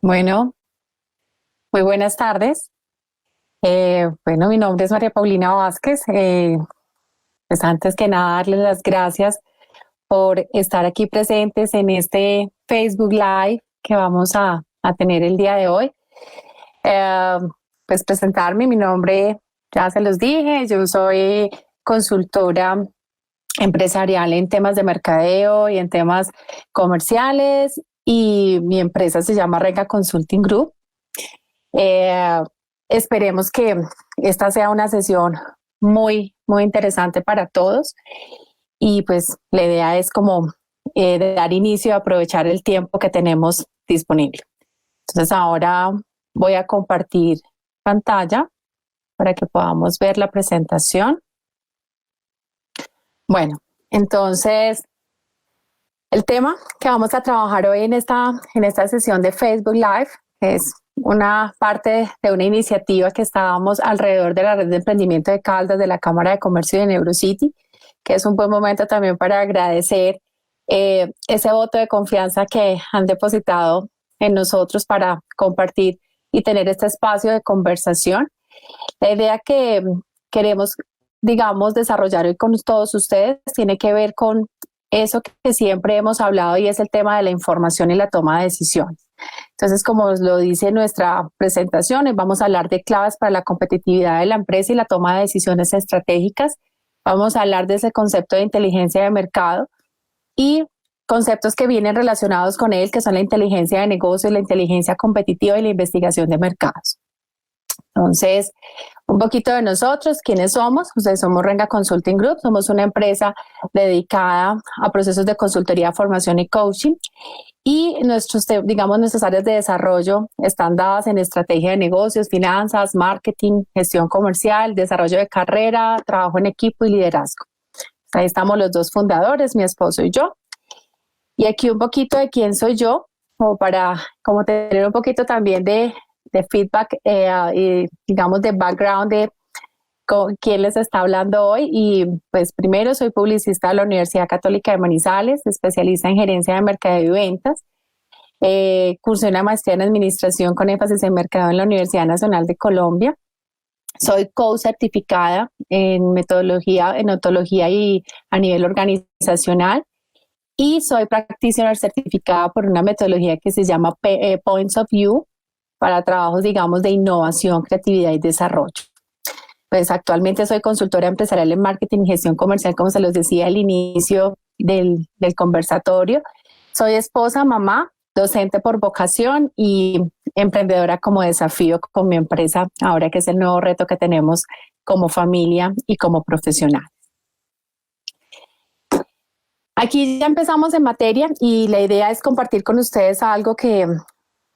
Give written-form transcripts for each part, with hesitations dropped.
Bueno, muy buenas tardes. Mi nombre es María Paulina Vázquez. Pues antes que nada, darles las gracias por estar aquí presentes en este Facebook Live que vamos a tener el día de hoy. Eh, pues presentarme, mi nombre, ya se los dije, yo soy consultora empresarial en temas de mercadeo y en temas comerciales y mi empresa se llama Renga Consulting Group. Eh, Esperemos que esta sea una sesión muy interesante para todos y pues la idea es como de dar inicio a aprovechar el tiempo que tenemos disponible. Entonces ahora voy a compartir pantalla para que podamos ver la presentación. Bueno, entonces el tema que vamos a trabajar hoy en esta sesión de Facebook Live es una parte de una iniciativa que estábamos alrededor de la red de emprendimiento de Caldas de la Cámara de Comercio de Neurocity, que es un buen momento también para agradecer ese voto de confianza que han depositado en nosotros para compartir y tener este espacio de conversación. La idea que queremos, digamos, desarrollar hoy con todos ustedes tiene que ver con eso que siempre hemos hablado y es el tema de la información y la toma de decisiones. Entonces, como lo dice nuestra presentación, vamos a hablar de claves para la competitividad de la empresa y la toma de decisiones estratégicas. Vamos a hablar de ese concepto de inteligencia de mercado y conceptos que vienen relacionados con él, que son la inteligencia de negocios, la inteligencia competitiva y la investigación de mercados. Entonces, un poquito de nosotros, ¿quiénes somos? Ustedes somos Renga Consulting Group, somos una empresa dedicada a procesos de consultoría, formación y coaching. Y nuestras áreas de desarrollo están dadas en estrategia de negocios, finanzas, marketing, gestión comercial, desarrollo de carrera, trabajo en equipo y liderazgo. Ahí estamos los dos fundadores, mi esposo y yo. Y aquí un poquito de quién soy yo, como tener un poquito también de feedback y digamos de background de con quién les está hablando hoy. Y pues primero soy publicista de la Universidad Católica de Manizales, especialista en gerencia de mercadeo y ventas. Cursé una maestría en administración con énfasis en mercado en la Universidad Nacional de Colombia. Soy coach certificada en metodología, en ontología y a nivel organizacional. Y soy practitioner certificada por una metodología que se llama Points of View para trabajos, digamos, de innovación, creatividad y desarrollo. Pues actualmente soy consultora empresarial en marketing y gestión comercial, como se los decía al inicio del conversatorio. Soy esposa, mamá, docente por vocación y emprendedora como desafío con mi empresa, ahora que es el nuevo reto que tenemos como familia y como profesional. Aquí ya empezamos en materia y la idea es compartir con ustedes algo que,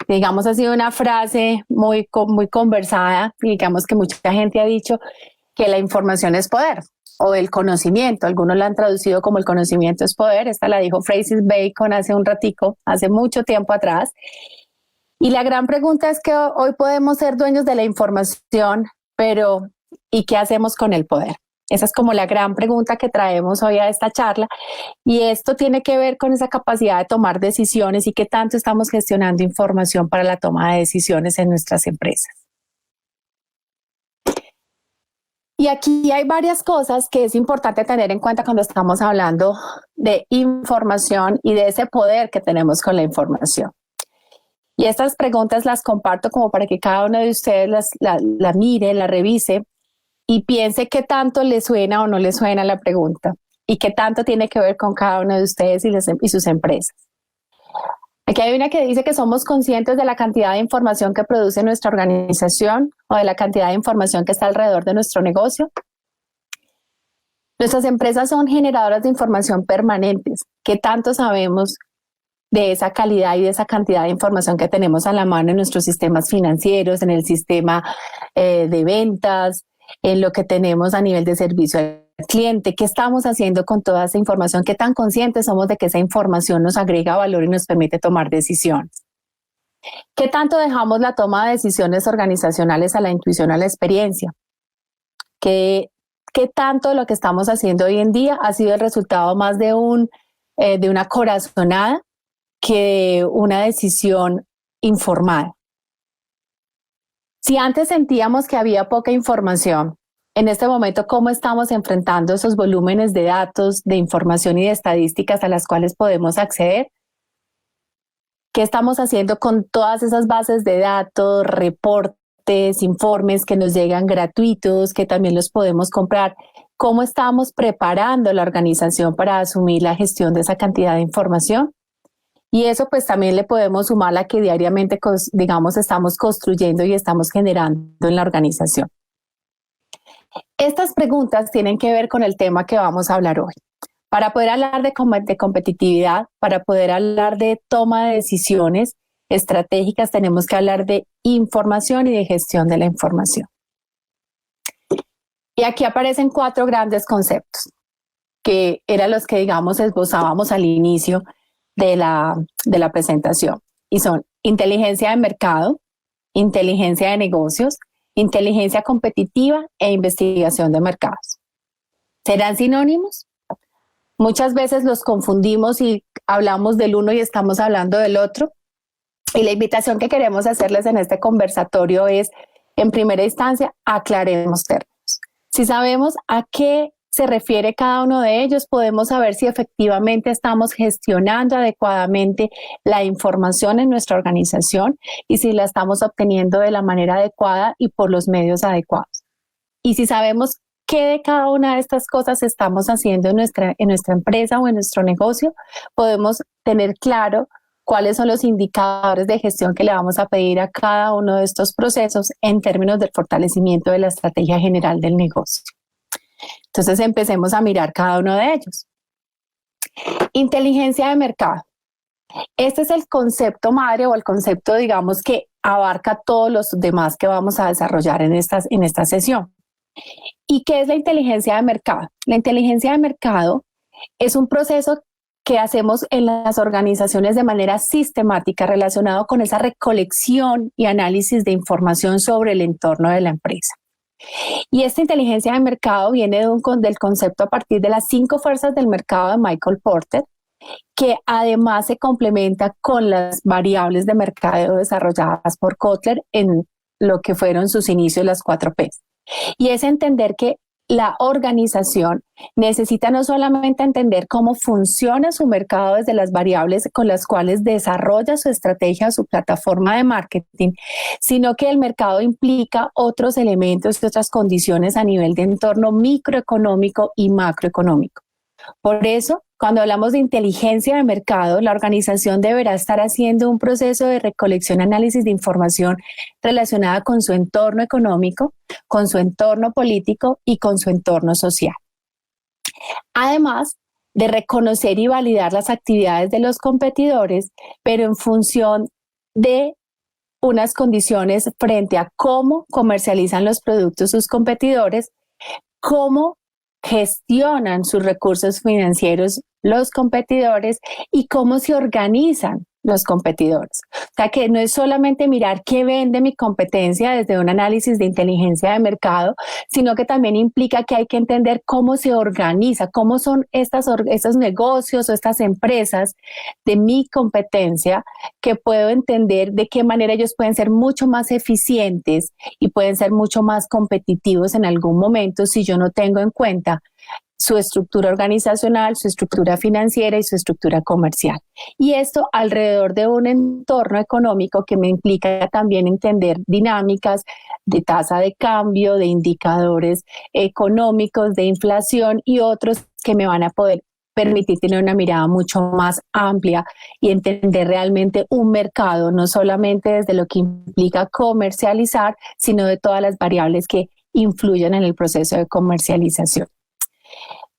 digamos, ha sido una frase muy conversada y digamos que mucha gente ha dicho que la información es poder o el conocimiento. Algunos la han traducido como el conocimiento es poder. Esta la dijo Francis Bacon hace un ratico, hace mucho tiempo atrás. Y la gran pregunta es que hoy podemos ser dueños de la información, pero ¿y qué hacemos con el poder? Esa es como la gran pregunta que traemos hoy a esta charla y esto tiene que ver con esa capacidad de tomar decisiones y qué tanto estamos gestionando información para la toma de decisiones en nuestras empresas. Y aquí hay varias cosas que es importante tener en cuenta cuando estamos hablando de información y de ese poder que tenemos con la información. Y estas preguntas las comparto como para que cada uno de ustedes la mire, la revise y piense qué tanto le suena o no le suena la pregunta y qué tanto tiene que ver con cada uno de ustedes y sus empresas. Aquí hay una que dice que somos conscientes de la cantidad de información que produce nuestra organización o de la cantidad de información que está alrededor de nuestro negocio. Nuestras empresas son generadoras de información permanentes. ¿Qué tanto sabemos de esa calidad y de esa cantidad de información que tenemos a la mano en nuestros sistemas financieros, en el sistema de ventas, en lo que tenemos a nivel de servicio al cliente? ¿Qué estamos haciendo con toda esa información? ¿Qué tan conscientes somos de que esa información nos agrega valor y nos permite tomar decisiones? ¿Qué tanto dejamos la toma de decisiones organizacionales a la intuición, a la experiencia? ¿Qué tanto de lo que estamos haciendo hoy en día ha sido el resultado más de una corazonada que una decisión informada. Si antes sentíamos que había poca información, en este momento, ¿cómo estamos enfrentando esos volúmenes de datos, de información y de estadísticas a las cuales podemos acceder? ¿Qué estamos haciendo con todas esas bases de datos, reportes, informes que nos llegan gratuitos, que también los podemos comprar? ¿Cómo estamos preparando la organización para asumir la gestión de esa cantidad de información? Y eso pues también le podemos sumar la que diariamente, digamos, estamos construyendo y estamos generando en la organización. Estas preguntas tienen que ver con el tema que vamos a hablar hoy. Para poder hablar de competitividad, para poder hablar de toma de decisiones estratégicas, tenemos que hablar de información y de gestión de la información. Y aquí aparecen 4 grandes conceptos, que eran los que, digamos, esbozábamos al inicio de la presentación. Y son inteligencia de mercado, inteligencia de negocios, inteligencia competitiva e investigación de mercados. ¿Serán sinónimos? Muchas veces los confundimos y hablamos del uno y estamos hablando del otro. Y la invitación que queremos hacerles en este conversatorio es, en primera instancia, aclaremos términos. Si sabemos a qué se refiere cada uno de ellos, podemos saber si efectivamente estamos gestionando adecuadamente la información en nuestra organización y si la estamos obteniendo de la manera adecuada y por los medios adecuados. Y si sabemos qué de cada una de estas cosas estamos haciendo en nuestra empresa o en nuestro negocio, podemos tener claro cuáles son los indicadores de gestión que le vamos a pedir a cada uno de estos procesos en términos del fortalecimiento de la estrategia general del negocio. Entonces empecemos a mirar cada uno de ellos. Inteligencia de mercado. Este es el concepto madre o el concepto, digamos, que abarca todos los demás que vamos a desarrollar en esta sesión. ¿Y qué es la inteligencia de mercado? La inteligencia de mercado es un proceso que hacemos en las organizaciones de manera sistemática relacionado con esa recolección y análisis de información sobre el entorno de la empresa. Y esta inteligencia de mercado viene del concepto a partir de las 5 fuerzas del mercado de Michael Porter, que además se complementa con las variables de mercadeo desarrolladas por Kotler en lo que fueron sus inicios, las 4 Ps. Y es entender que la organización necesita no solamente entender cómo funciona su mercado desde las variables con las cuales desarrolla su estrategia o su plataforma de marketing, sino que el mercado implica otros elementos y otras condiciones a nivel de entorno microeconómico y macroeconómico. Por eso, cuando hablamos de inteligencia de mercado, la organización deberá estar haciendo un proceso de recolección y análisis de información relacionada con su entorno económico, con su entorno político y con su entorno social. Además de reconocer y validar las actividades de los competidores, pero en función de unas condiciones frente a cómo comercializan los productos sus competidores, cómo gestionan sus recursos financieros los competidores y cómo se organizan los competidores. O sea que no es solamente mirar qué vende mi competencia desde un análisis de inteligencia de mercado, sino que también implica que hay que entender cómo se organiza, cómo son estos negocios o estas empresas de mi competencia, que puedo entender de qué manera ellos pueden ser mucho más eficientes y pueden ser mucho más competitivos en algún momento si yo no tengo en cuenta su estructura organizacional, su estructura financiera y su estructura comercial. Y esto alrededor de un entorno económico que me implica también entender dinámicas de tasa de cambio, de indicadores económicos, de inflación y otros que me van a poder permitir tener una mirada mucho más amplia y entender realmente un mercado, no solamente desde lo que implica comercializar, sino de todas las variables que influyen en el proceso de comercialización.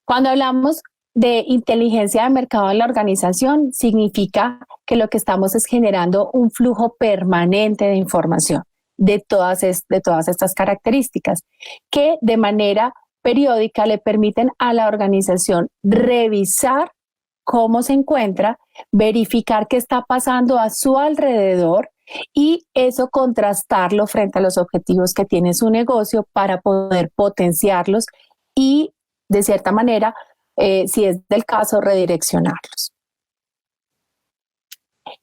Cuando hablamos de inteligencia de mercado en la organización, significa que lo que estamos es generando un flujo permanente de información de todas estas características que de manera periódica le permiten a la organización revisar cómo se encuentra, verificar qué está pasando a su alrededor y eso contrastarlo frente a los objetivos que tiene su negocio para poder potenciarlos y de cierta manera, si es del caso, redireccionarlos.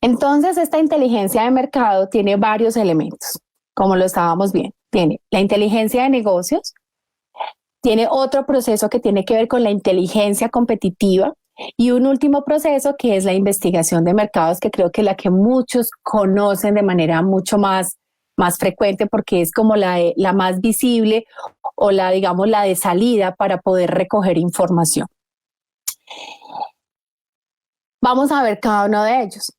Entonces, esta inteligencia de mercado tiene varios elementos, como lo estábamos viendo. Tiene la inteligencia de negocios, tiene otro proceso que tiene que ver con la inteligencia competitiva y un último proceso que es la investigación de mercados, que creo que es la que muchos conocen de manera mucho más frecuente porque es como la más visible o la, digamos, la de salida para poder recoger información. Vamos a ver cada uno de ellos.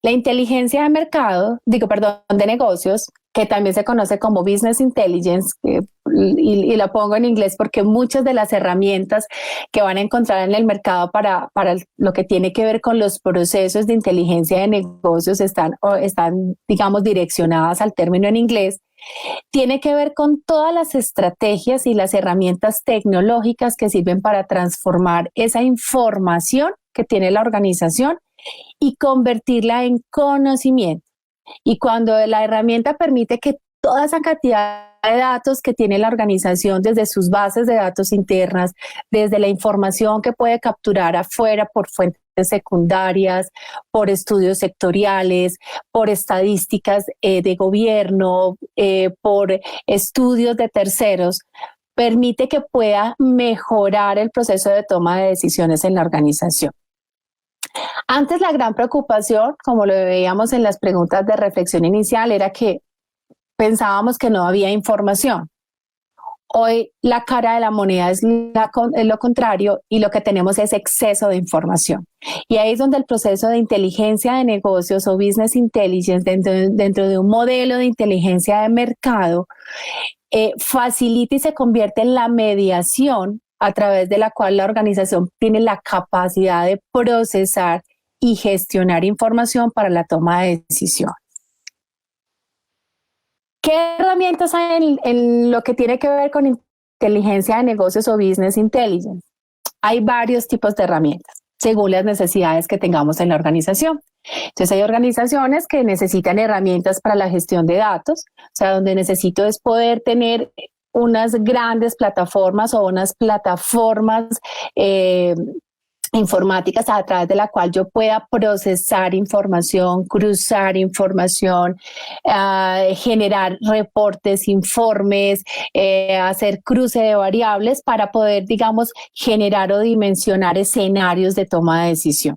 La inteligencia de mercado, de negocios, que también se conoce como Business Intelligence, y la pongo en inglés porque muchas de las herramientas que van a encontrar en el mercado para lo que tiene que ver con los procesos de inteligencia de negocios están, digamos, direccionadas al término en inglés. Tiene que ver con todas las estrategias y las herramientas tecnológicas que sirven para transformar esa información que tiene la organización y convertirla en conocimiento. Y cuando la herramienta permite que toda esa cantidad de datos que tiene la organización desde sus bases de datos internas, desde la información que puede capturar afuera por fuentes secundarias, por estudios sectoriales, por estadísticas de gobierno, por estudios de terceros, permite que pueda mejorar el proceso de toma de decisiones en la organización. Antes la gran preocupación, como lo veíamos en las preguntas de reflexión inicial, era que pensábamos que no había información. Hoy la cara de la moneda es lo contrario y lo que tenemos es exceso de información. Y ahí es donde el proceso de inteligencia de negocios o business intelligence dentro de un modelo de inteligencia de mercado facilita y se convierte en la mediación a través de la cual la organización tiene la capacidad de procesar y gestionar información para la toma de decisión. ¿Qué herramientas hay en lo que tiene que ver con inteligencia de negocios o business intelligence? Hay varios tipos de herramientas según las necesidades que tengamos en la organización. Entonces hay organizaciones que necesitan herramientas para la gestión de datos, o sea, donde necesito es poder tener unas grandes plataformas o unas plataformas informáticas a través de la cual yo pueda procesar información, cruzar información, generar reportes, informes, hacer cruce de variables para poder, digamos, generar o dimensionar escenarios de toma de decisión.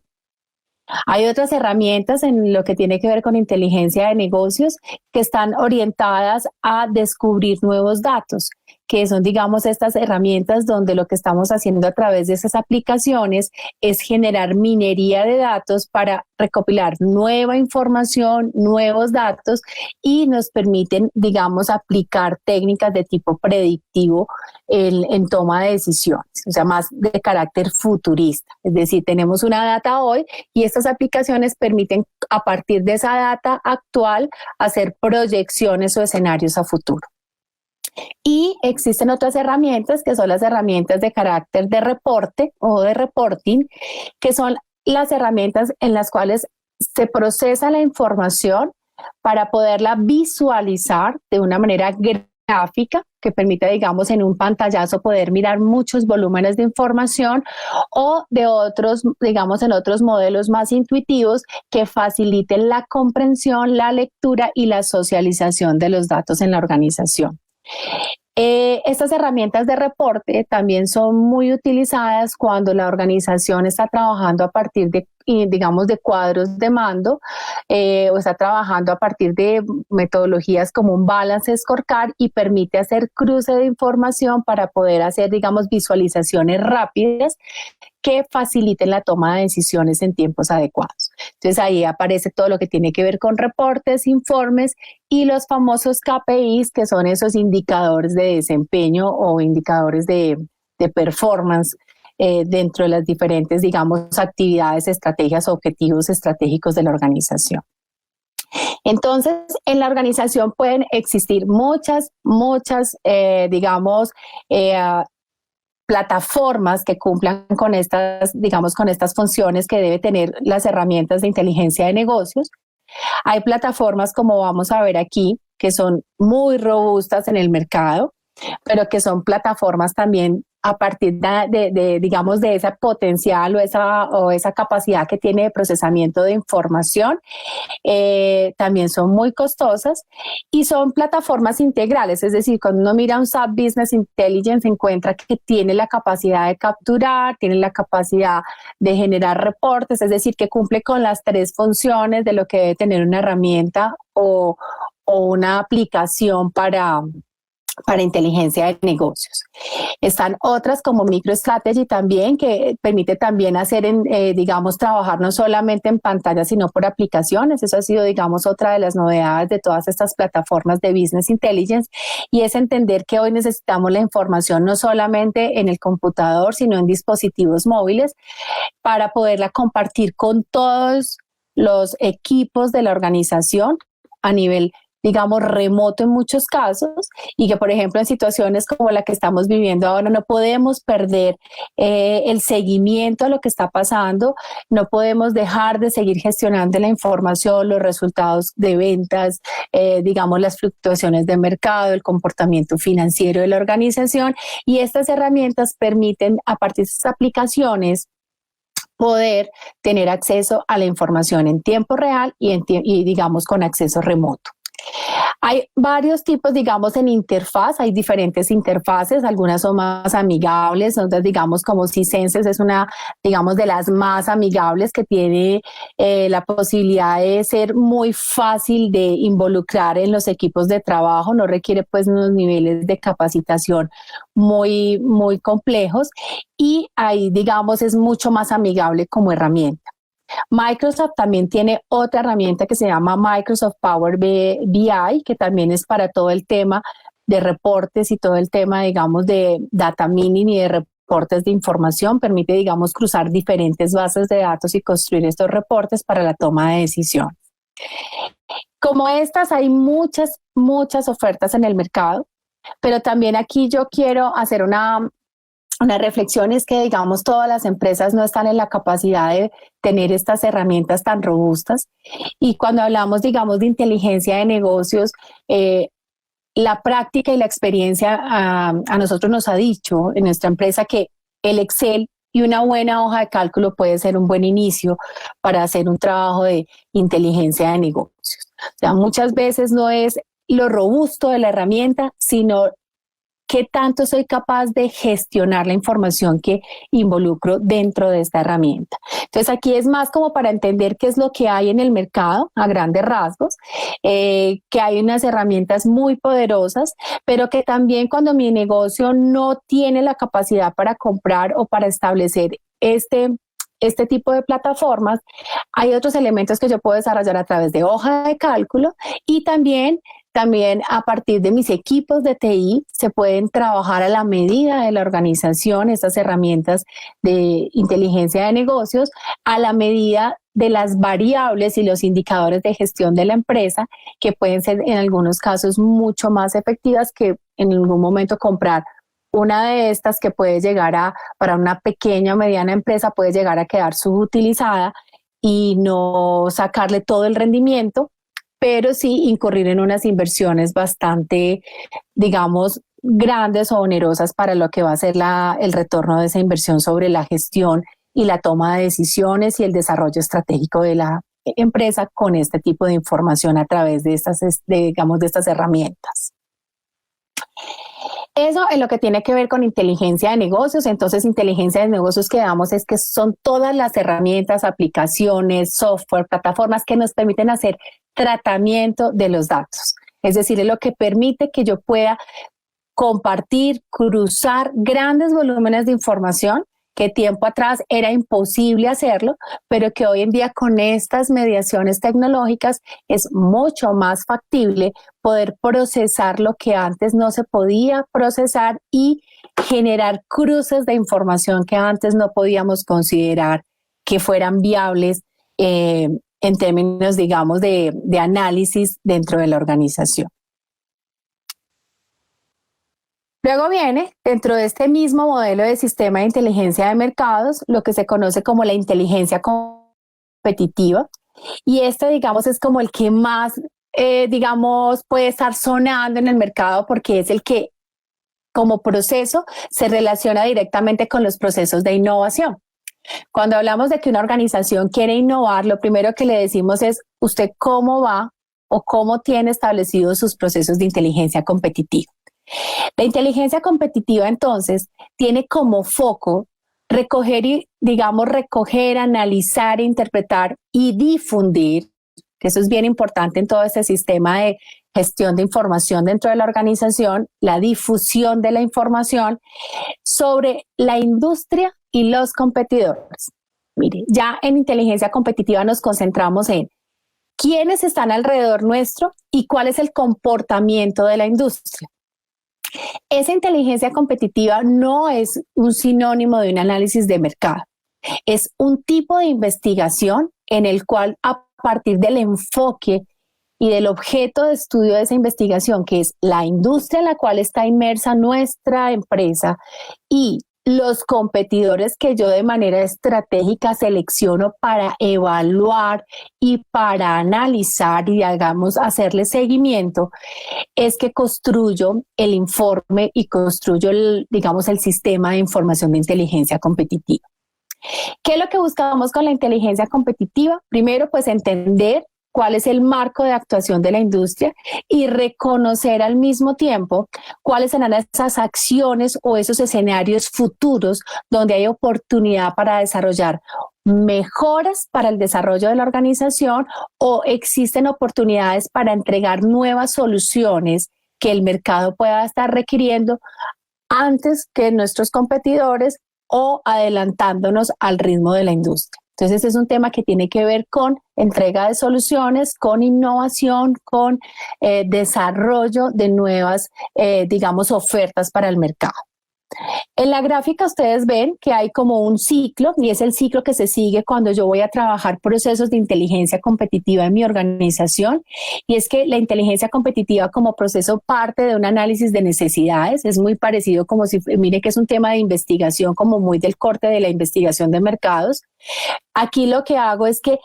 Hay otras herramientas en lo que tiene que ver con inteligencia de negocios que están orientadas a descubrir nuevos datos, que son, digamos, estas herramientas donde lo que estamos haciendo a través de esas aplicaciones es generar minería de datos para recopilar nueva información, nuevos datos y nos permiten, digamos, aplicar técnicas de tipo predictivo en toma de decisiones, o sea, más de carácter futurista. Es decir, tenemos una data hoy y estas aplicaciones permiten a partir de esa data actual hacer proyecciones o escenarios a futuro. Y existen otras herramientas que son las herramientas de carácter de reporte o de reporting, que son las herramientas en las cuales se procesa la información para poderla visualizar de una manera gráfica que permita, digamos, en un pantallazo poder mirar muchos volúmenes de información o de otros, digamos, en otros modelos más intuitivos que faciliten la comprensión, la lectura y la socialización de los datos en la organización. Estas herramientas de reporte también son muy utilizadas cuando la organización está trabajando a partir de, digamos, de cuadros de mando o está trabajando a partir de metodologías como un balance scorecard y permite hacer cruce de información para poder hacer, digamos, visualizaciones rápidas que faciliten la toma de decisiones en tiempos adecuados. Entonces ahí aparece todo lo que tiene que ver con reportes, informes y los famosos KPIs, que son esos indicadores de desempeño o indicadores de performance dentro de las diferentes, digamos, actividades, estrategias, objetivos estratégicos de la organización. Entonces, en la organización pueden existir muchas, digamos, plataformas que cumplan con estas, digamos, con estas funciones que debe tener las herramientas de inteligencia de negocios. Hay plataformas, como vamos a ver aquí, que son muy robustas en el mercado, pero que son plataformas también a partir digamos, de ese potencial o esa capacidad que tiene de procesamiento de información, también son muy costosas y son plataformas integrales, es decir, cuando uno mira un SAP Business Intelligence encuentra que tiene la capacidad de capturar, tiene la capacidad de generar reportes, es decir, que cumple con las tres funciones de lo que debe tener una herramienta o una aplicación para inteligencia de negocios. Están otras como MicroStrategy también, que permite también hacer, digamos, trabajar no solamente en pantalla, sino por aplicaciones. Eso ha sido, digamos, otra de las novedades de todas estas plataformas de Business Intelligence, y es entender que hoy necesitamos la información no solamente en el computador, sino en dispositivos móviles para poderla compartir con todos los equipos de la organización a nivel, digamos, remoto en muchos casos, y que, por ejemplo, en situaciones como la que estamos viviendo ahora, no podemos perder el seguimiento a lo que está pasando, no podemos dejar de seguir gestionando la información, los resultados de ventas, digamos, las fluctuaciones de mercado, el comportamiento financiero de la organización, y estas herramientas permiten, a partir de estas aplicaciones, poder tener acceso a la información en tiempo real y digamos, con acceso remoto. Hay varios tipos, digamos, en interfaz, hay diferentes interfaces, algunas son más amigables, otras, digamos, como Sisenses es una, digamos, de las más amigables, que tiene la posibilidad de ser muy fácil de involucrar en los equipos de trabajo, no requiere pues unos niveles de capacitación muy, muy complejos, y ahí, digamos, es mucho más amigable como herramienta. Microsoft también tiene otra herramienta que se llama Microsoft Power BI, que también es para todo el tema de reportes y todo el tema, digamos, de data mining y de reportes de información. Permite, digamos, cruzar diferentes bases de datos y construir estos reportes para la toma de decisión. Como estas, hay muchas ofertas en el mercado, pero también aquí yo quiero hacer una reflexión, es que, digamos, todas las empresas no están en la capacidad de tener estas herramientas tan robustas. Y cuando hablamos, digamos, de inteligencia de negocios, la práctica y la experiencia a nosotros nos ha dicho en nuestra empresa que el Excel y una buena hoja de cálculo puede ser un buen inicio para hacer un trabajo de inteligencia de negocios. O sea, muchas veces no es lo robusto de la herramienta, sino qué tanto soy capaz de gestionar la información que involucro dentro de esta herramienta. Entonces aquí es más como para entender qué es lo que hay en el mercado a grandes rasgos, que hay unas herramientas muy poderosas, pero que también cuando mi negocio no tiene la capacidad para comprar o para establecer este tipo de plataformas, hay otros elementos que yo puedo desarrollar a través de hoja de cálculo, y también a partir de mis equipos de TI se pueden trabajar a la medida de la organización estas herramientas de inteligencia de negocios, a la medida de las variables y los indicadores de gestión de la empresa, que pueden ser en algunos casos mucho más efectivas que en algún momento comprar una de estas, que puede llegar para una pequeña o mediana empresa, puede llegar a quedar subutilizada y no sacarle todo el rendimiento, pero sí incurrir en unas inversiones bastante, digamos, grandes o onerosas para lo que va a ser el retorno de esa inversión sobre la gestión y la toma de decisiones y el desarrollo estratégico de la empresa con este tipo de información a través de estas herramientas. Eso es lo que tiene que ver con inteligencia de negocios. Entonces, inteligencia de negocios que damos es que son todas las herramientas, aplicaciones, software, plataformas que nos permiten hacer tratamiento de los datos. Es decir, es lo que permite que yo pueda compartir, cruzar grandes volúmenes de información que tiempo atrás era imposible hacerlo, pero que hoy en día con estas mediaciones tecnológicas es mucho más factible poder procesar lo que antes no se podía procesar y generar cruces de información que antes no podíamos considerar que fueran viables en términos, digamos, de análisis dentro de la organización. Luego viene, dentro de este mismo modelo de sistema de inteligencia de mercados, lo que se conoce como la inteligencia competitiva. Y este, digamos, es como el que más, digamos, puede estar sonando en el mercado, porque es el que como proceso se relaciona directamente con los procesos de innovación. Cuando hablamos de que una organización quiere innovar, lo primero que le decimos es, ¿usted cómo va o cómo tiene establecidos sus procesos de inteligencia competitiva? La inteligencia competitiva, entonces, tiene como foco recoger, analizar, interpretar y difundir, que eso es bien importante en todo este sistema de gestión de información dentro de la organización, la difusión de la información sobre la industria y los competidores. Mire, ya en inteligencia competitiva nos concentramos en quiénes están alrededor nuestro y cuál es el comportamiento de la industria. Esa inteligencia competitiva no es un sinónimo de un análisis de mercado, es un tipo de investigación en el cual a partir del enfoque y del objeto de estudio de esa investigación, que es la industria en la cual está inmersa nuestra empresa y los competidores que yo de manera estratégica selecciono para evaluar y para analizar y hacerle seguimiento, es que construyo el informe y construyo el sistema de información de inteligencia competitiva. ¿Qué es lo que buscamos con la inteligencia competitiva? Primero, pues entender cuál es el marco de actuación de la industria y reconocer al mismo tiempo cuáles serán esas acciones o esos escenarios futuros donde hay oportunidad para desarrollar mejoras para el desarrollo de la organización o existen oportunidades para entregar nuevas soluciones que el mercado pueda estar requiriendo antes que nuestros competidores o adelantándonos al ritmo de la industria. Entonces, este es un tema que tiene que ver con entrega de soluciones, con innovación, con desarrollo de nuevas, ofertas para el mercado. En la gráfica ustedes ven que hay como un ciclo y es el ciclo que se sigue cuando yo voy a trabajar procesos de inteligencia competitiva en mi organización, y es que la inteligencia competitiva como proceso parte de un análisis de necesidades. Es muy parecido como si, mire que es un tema de investigación como muy del corte de la investigación de mercados. Aquí lo que hago es que,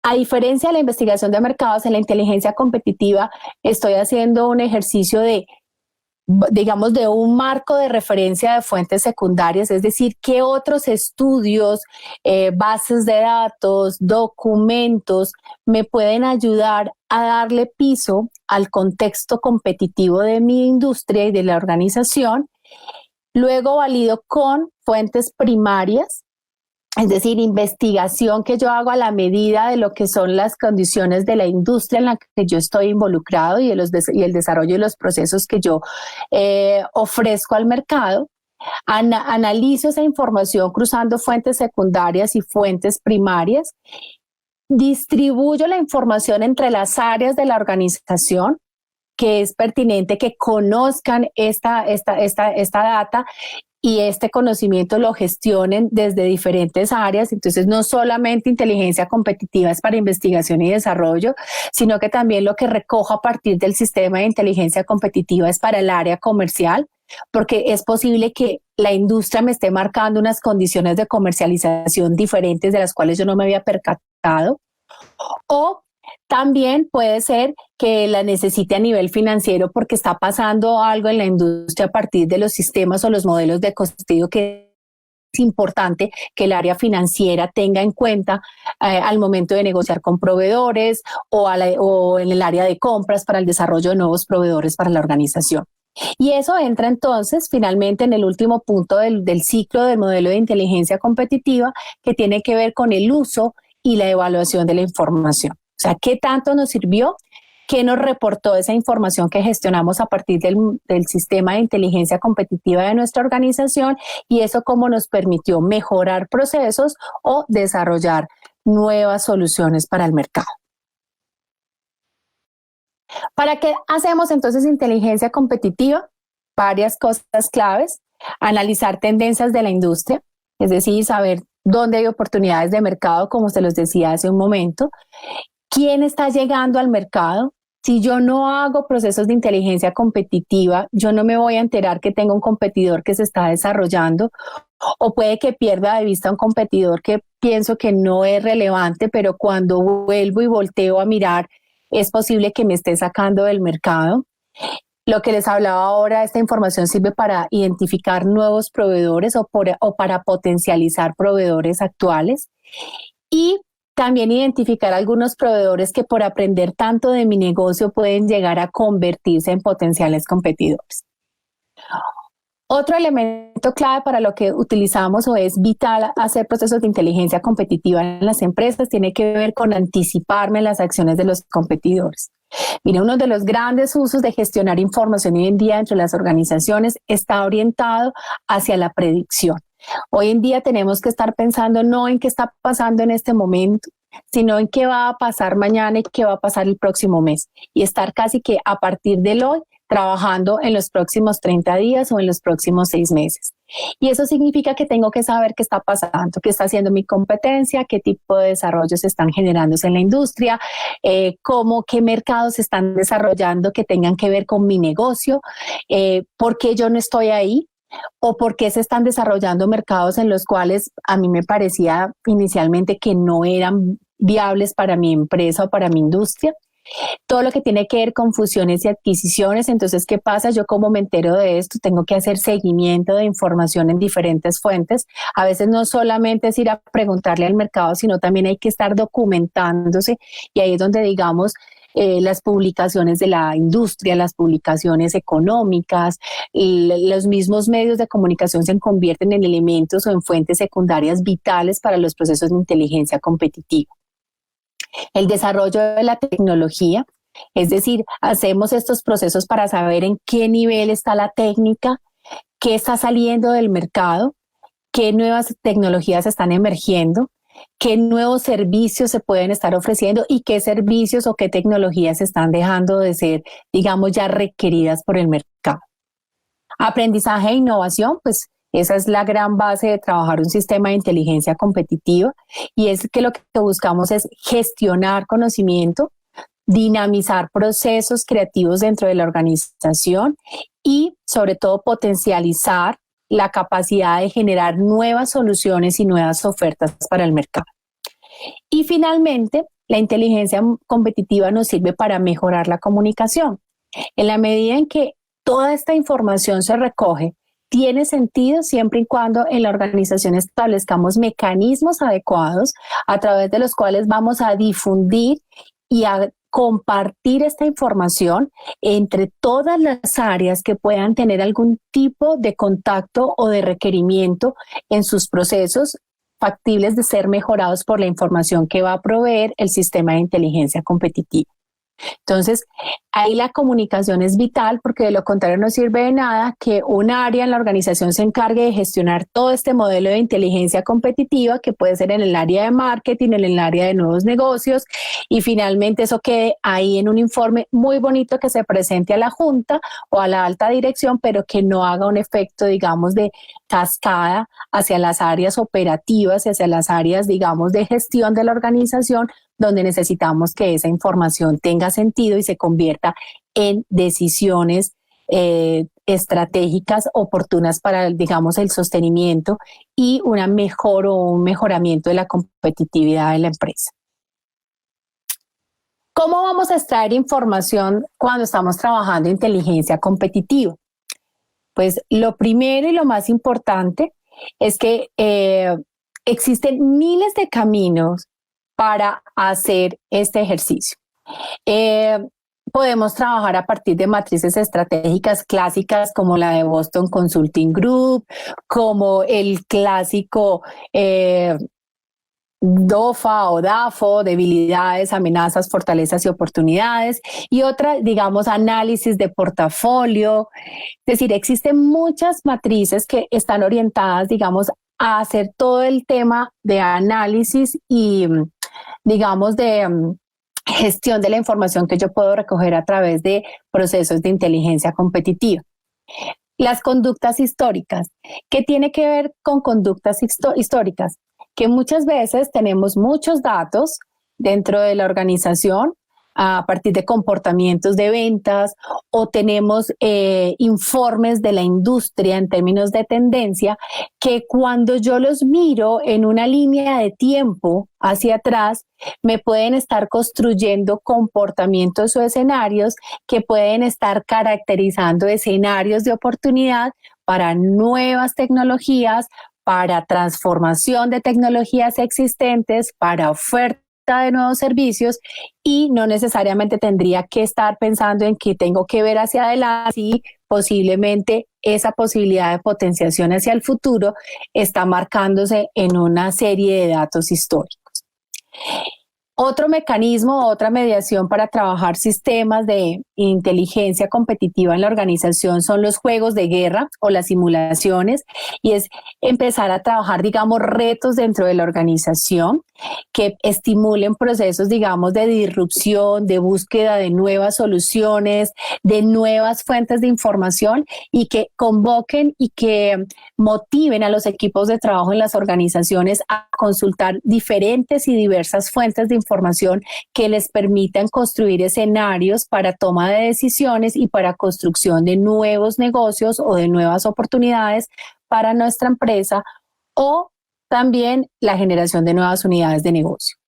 a diferencia de la investigación de mercados, en la inteligencia competitiva estoy haciendo un ejercicio de un marco de referencia de fuentes secundarias, es decir, qué otros estudios, bases de datos, documentos me pueden ayudar a darle piso al contexto competitivo de mi industria y de la organización. Luego valido con fuentes primarias, es decir, investigación que yo hago a la medida de lo que son las condiciones de la industria en la que yo estoy involucrado y el desarrollo de los procesos que yo ofrezco al mercado. Analizo esa información cruzando fuentes secundarias y fuentes primarias. Distribuyo la información entre las áreas de la organización, que es pertinente que conozcan esta data y este conocimiento lo gestionen desde diferentes áreas. Entonces, no solamente inteligencia competitiva es para investigación y desarrollo, sino que también lo que recojo a partir del sistema de inteligencia competitiva es para el área comercial, porque es posible que la industria me esté marcando unas condiciones de comercialización diferentes de las cuales yo no me había percatado. O también puede ser que la necesite a nivel financiero porque está pasando algo en la industria a partir de los sistemas o los modelos de costeo que es importante que el área financiera tenga en cuenta al momento de negociar con proveedores o en el área de compras para el desarrollo de nuevos proveedores para la organización. Y eso entra entonces finalmente en el último punto del ciclo del modelo de inteligencia competitiva, que tiene que ver con el uso y la evaluación de la información. O sea, ¿qué tanto nos sirvió? ¿Qué nos reportó esa información que gestionamos a partir del sistema de inteligencia competitiva de nuestra organización? Y eso cómo nos permitió mejorar procesos o desarrollar nuevas soluciones para el mercado. ¿Para qué hacemos entonces inteligencia competitiva? Varias cosas claves. Analizar tendencias de la industria, es decir, saber dónde hay oportunidades de mercado, como se los decía hace un momento. ¿Quién está llegando al mercado? Si yo no hago procesos de inteligencia competitiva, yo no me voy a enterar que tengo un competidor que se está desarrollando, o puede que pierda de vista un competidor que pienso que no es relevante, pero cuando vuelvo y volteo a mirar, es posible que me esté sacando del mercado. Lo que les hablaba ahora, esta información sirve para identificar nuevos proveedores o para potencializar proveedores actuales y también identificar algunos proveedores que por aprender tanto de mi negocio pueden llegar a convertirse en potenciales competidores. Otro elemento clave para lo que utilizamos o es vital hacer procesos de inteligencia competitiva en las empresas tiene que ver con anticiparme las acciones de los competidores. Mira, uno de los grandes usos de gestionar información hoy en día entre las organizaciones está orientado hacia la predicción. Hoy en día tenemos que estar pensando no en qué está pasando en este momento, sino en qué va a pasar mañana y qué va a pasar el próximo mes. Y estar casi que a partir del hoy trabajando en los próximos 30 días o en los próximos 6 meses. Y eso significa que tengo que saber qué está pasando, qué está haciendo mi competencia, qué tipo de desarrollos están generándose en la industria, qué mercados se están desarrollando que tengan que ver con mi negocio, por qué yo no estoy ahí o por qué se están desarrollando mercados en los cuales a mí me parecía inicialmente que no eran viables para mi empresa o para mi industria. Todo lo que tiene que ver con fusiones y adquisiciones. Entonces, ¿qué pasa? Yo como me entero de esto, tengo que hacer seguimiento de información en diferentes fuentes. A veces no solamente es ir a preguntarle al mercado, sino también hay que estar documentándose y ahí es donde, digamos, las publicaciones de la industria, las publicaciones económicas, los mismos medios de comunicación se convierten en elementos o en fuentes secundarias vitales para los procesos de inteligencia competitiva. El desarrollo de la tecnología, es decir, hacemos estos procesos para saber en qué nivel está la técnica, qué está saliendo del mercado, qué nuevas tecnologías están emergiendo, qué nuevos servicios se pueden estar ofreciendo y qué servicios o qué tecnologías están dejando de ser, digamos, ya requeridas por el mercado. Aprendizaje e innovación, pues esa es la gran base de trabajar un sistema de inteligencia competitiva y es que lo que buscamos es gestionar conocimiento, dinamizar procesos creativos dentro de la organización y sobre todo potencializar la capacidad de generar nuevas soluciones y nuevas ofertas para el mercado. Y finalmente, la inteligencia competitiva nos sirve para mejorar la comunicación. En la medida en que toda esta información se recoge, tiene sentido siempre y cuando en la organización establezcamos mecanismos adecuados a través de los cuales vamos a difundir y a compartir esta información entre todas las áreas que puedan tener algún tipo de contacto o de requerimiento en sus procesos factibles de ser mejorados por la información que va a proveer el sistema de inteligencia competitiva. Entonces, ahí la comunicación es vital porque de lo contrario no sirve de nada que un área en la organización se encargue de gestionar todo este modelo de inteligencia competitiva que puede ser en el área de marketing, en el área de nuevos negocios y finalmente eso quede ahí en un informe muy bonito que se presente a la junta o a la alta dirección, pero que no haga un efecto, digamos, de cascada hacia las áreas operativas y hacia las áreas, digamos, de gestión de la organización, donde necesitamos que esa información tenga sentido y se convierta en decisiones estratégicas oportunas para, digamos, el sostenimiento y un mejoramiento de la competitividad de la empresa. ¿Cómo vamos a extraer información cuando estamos trabajando en inteligencia competitiva? Pues lo primero y lo más importante es que existen miles de caminos para hacer este ejercicio. Podemos trabajar a partir de matrices estratégicas clásicas como la de Boston Consulting Group, como el clásico DOFA o DAFO, debilidades, amenazas, fortalezas y oportunidades, y otra, digamos, análisis de portafolio. Es decir, existen muchas matrices que están orientadas, digamos, a hacer todo el tema de análisis y, digamos, de gestión de la información que yo puedo recoger a través de procesos de inteligencia competitiva. Las conductas históricas. ¿Qué tiene que ver con conductas históricas? Que muchas veces tenemos muchos datos dentro de la organización, a partir de comportamientos de ventas, o tenemos informes de la industria en términos de tendencia, que cuando yo los miro en una línea de tiempo hacia atrás, me pueden estar construyendo comportamientos o escenarios que pueden estar caracterizando escenarios de oportunidad para nuevas tecnologías, para transformación de tecnologías existentes, para oferta de nuevos servicios, y no necesariamente tendría que estar pensando en que tengo que ver hacia adelante y posiblemente esa posibilidad de potenciación hacia el futuro está marcándose en una serie de datos históricos. Otro mecanismo, otra mediación para trabajar sistemas de inteligencia competitiva en la organización son los juegos de guerra o las simulaciones, y es empezar a trabajar, digamos, retos dentro de la organización que estimulen procesos, digamos, de disrupción, de búsqueda de nuevas soluciones, de nuevas fuentes de información, y que convoquen y que motiven a los equipos de trabajo en las organizaciones a consultar diferentes y diversas fuentes de información que les permitan construir escenarios para toma de decisiones y para construcción de nuevos negocios o de nuevas oportunidades para nuestra empresa, o también la generación de nuevas unidades de negocio.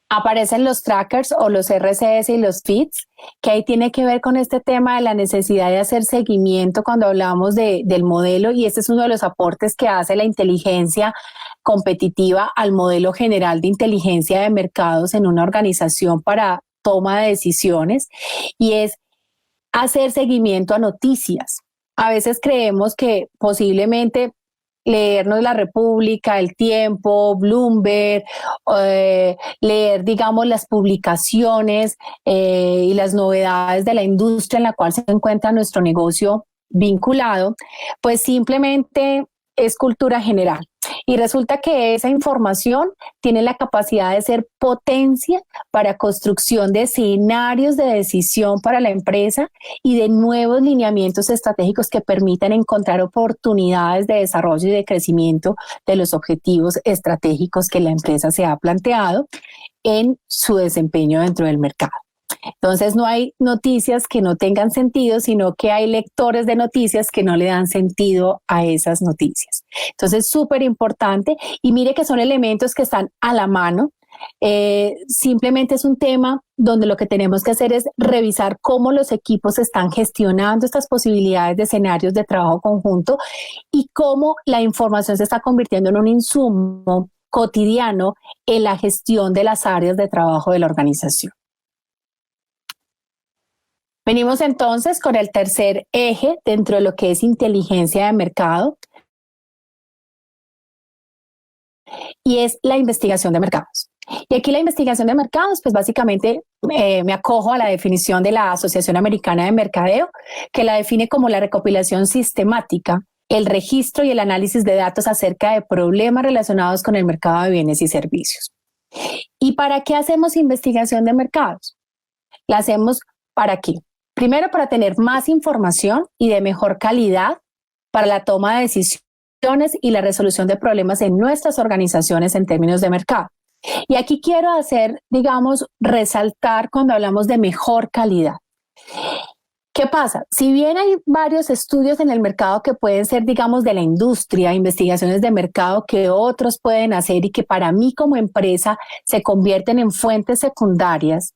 Aparecen los trackers o los RCS y los feeds, que ahí tiene que ver con este tema de la necesidad de hacer seguimiento cuando hablamos del modelo, y este es uno de los aportes que hace la inteligencia competitiva al modelo general de inteligencia de mercados en una organización para toma de decisiones, y es hacer seguimiento a noticias. A veces creemos que posiblemente leernos La República, El Tiempo, Bloomberg, leer, digamos, las publicaciones y las novedades de la industria en la cual se encuentra nuestro negocio vinculado, pues simplemente es cultura general. Y resulta que esa información tiene la capacidad de ser potencia para construcción de escenarios de decisión para la empresa y de nuevos lineamientos estratégicos que permitan encontrar oportunidades de desarrollo y de crecimiento de los objetivos estratégicos que la empresa se ha planteado en su desempeño dentro del mercado. Entonces no hay noticias que no tengan sentido, sino que hay lectores de noticias que no le dan sentido a esas noticias. Entonces, súper importante, y mire que son elementos que están a la mano. Simplemente es un tema donde lo que tenemos que hacer es revisar cómo los equipos están gestionando estas posibilidades de escenarios de trabajo conjunto y cómo la información se está convirtiendo en un insumo cotidiano en la gestión de las áreas de trabajo de la organización. Venimos entonces con el tercer eje dentro de lo que es inteligencia de mercado, y es la investigación de mercados. Y aquí la investigación de mercados, pues básicamente me acojo a la definición de la Asociación Americana de Mercadeo, que la define como la recopilación sistemática, el registro y el análisis de datos acerca de problemas relacionados con el mercado de bienes y servicios. ¿Y para qué hacemos investigación de mercados? La hacemos ¿para qué? Primero, para tener más información y de mejor calidad para la toma de decisiones y la resolución de problemas en nuestras organizaciones en términos de mercado. Y aquí quiero hacer, digamos, resaltar cuando hablamos de mejor calidad. ¿Qué pasa? Si bien hay varios estudios en el mercado que pueden ser, digamos, de la industria, investigaciones de mercado que otros pueden hacer y que para mí como empresa se convierten en fuentes secundarias,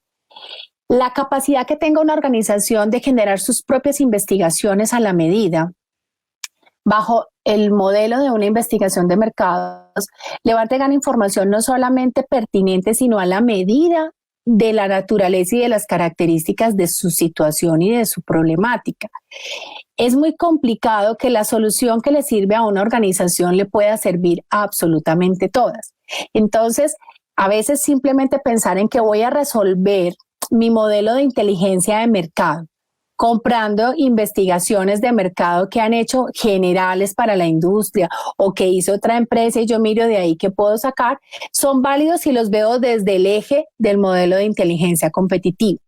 la capacidad que tenga una organización de generar sus propias investigaciones a la medida, bajo el modelo de una investigación de mercados, le va a entregar información no solamente pertinente, sino a la medida de la naturaleza y de las características de su situación y de su problemática. Es muy complicado que la solución que le sirve a una organización le pueda servir a absolutamente todas. Entonces, a veces simplemente pensar en que voy a resolver mi modelo de inteligencia de mercado comprando investigaciones de mercado que han hecho generales para la industria o que hizo otra empresa y yo miro de ahí qué puedo sacar, son válidos si los veo desde el eje del modelo de inteligencia competitiva.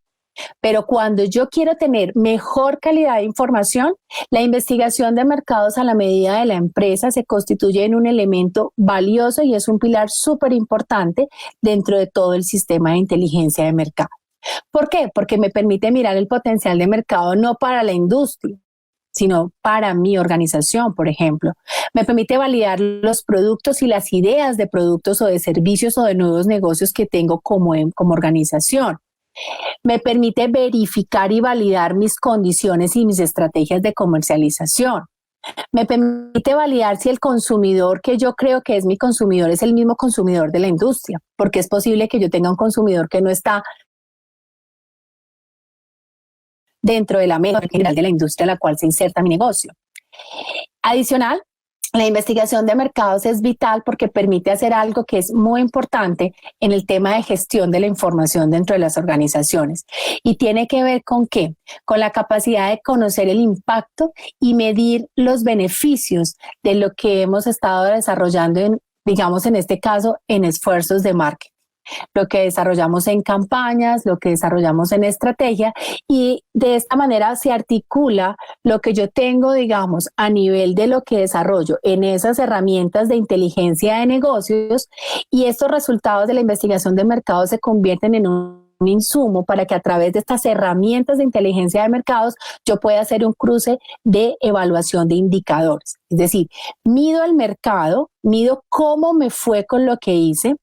Pero cuando yo quiero tener mejor calidad de información, la investigación de mercados a la medida de la empresa se constituye en un elemento valioso y es un pilar súper importante dentro de todo el sistema de inteligencia de mercado. ¿Por qué? Porque me permite mirar el potencial de mercado no para la industria, sino para mi organización, por ejemplo. Me permite validar los productos y las ideas de productos o de servicios o de nuevos negocios que tengo como organización. Me permite verificar y validar mis condiciones y mis estrategias de comercialización. Me permite validar si el consumidor que yo creo que es mi consumidor es el mismo consumidor de la industria, porque es posible que yo tenga un consumidor que no está dentro de la meta general de la industria a la cual se inserta mi negocio. Adicional, la investigación de mercados es vital porque permite hacer algo que es muy importante en el tema de gestión de la información dentro de las organizaciones. Y tiene que ver con qué? Con la capacidad de conocer el impacto y medir los beneficios de lo que hemos estado desarrollando en este caso, en esfuerzos de marketing. Lo que desarrollamos en campañas, lo que desarrollamos en estrategia, y de esta manera se articula lo que yo tengo, a nivel de lo que desarrollo en esas herramientas de inteligencia de negocios, y estos resultados de la investigación de mercado se convierten en un insumo para que a través de estas herramientas de inteligencia de mercados yo pueda hacer un cruce de evaluación de indicadores. Es decir, mido el mercado, mido cómo me fue con lo que hice,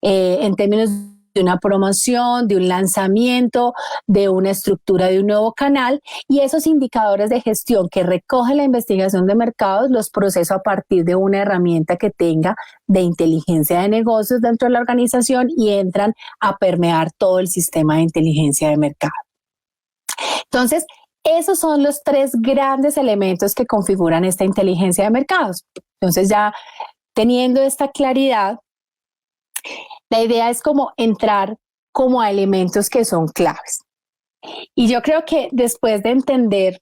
en términos de una promoción, de un lanzamiento, de una estructura de un nuevo canal, y esos indicadores de gestión que recoge la investigación de mercados los proceso a partir de una herramienta que tenga de inteligencia de negocios dentro de la organización y entran a permear todo el sistema de inteligencia de mercado. Entonces, esos son los tres grandes elementos que configuran esta inteligencia de mercados. Entonces, ya teniendo esta claridad, la idea es como entrar como a elementos que son claves. Y yo creo que después de entender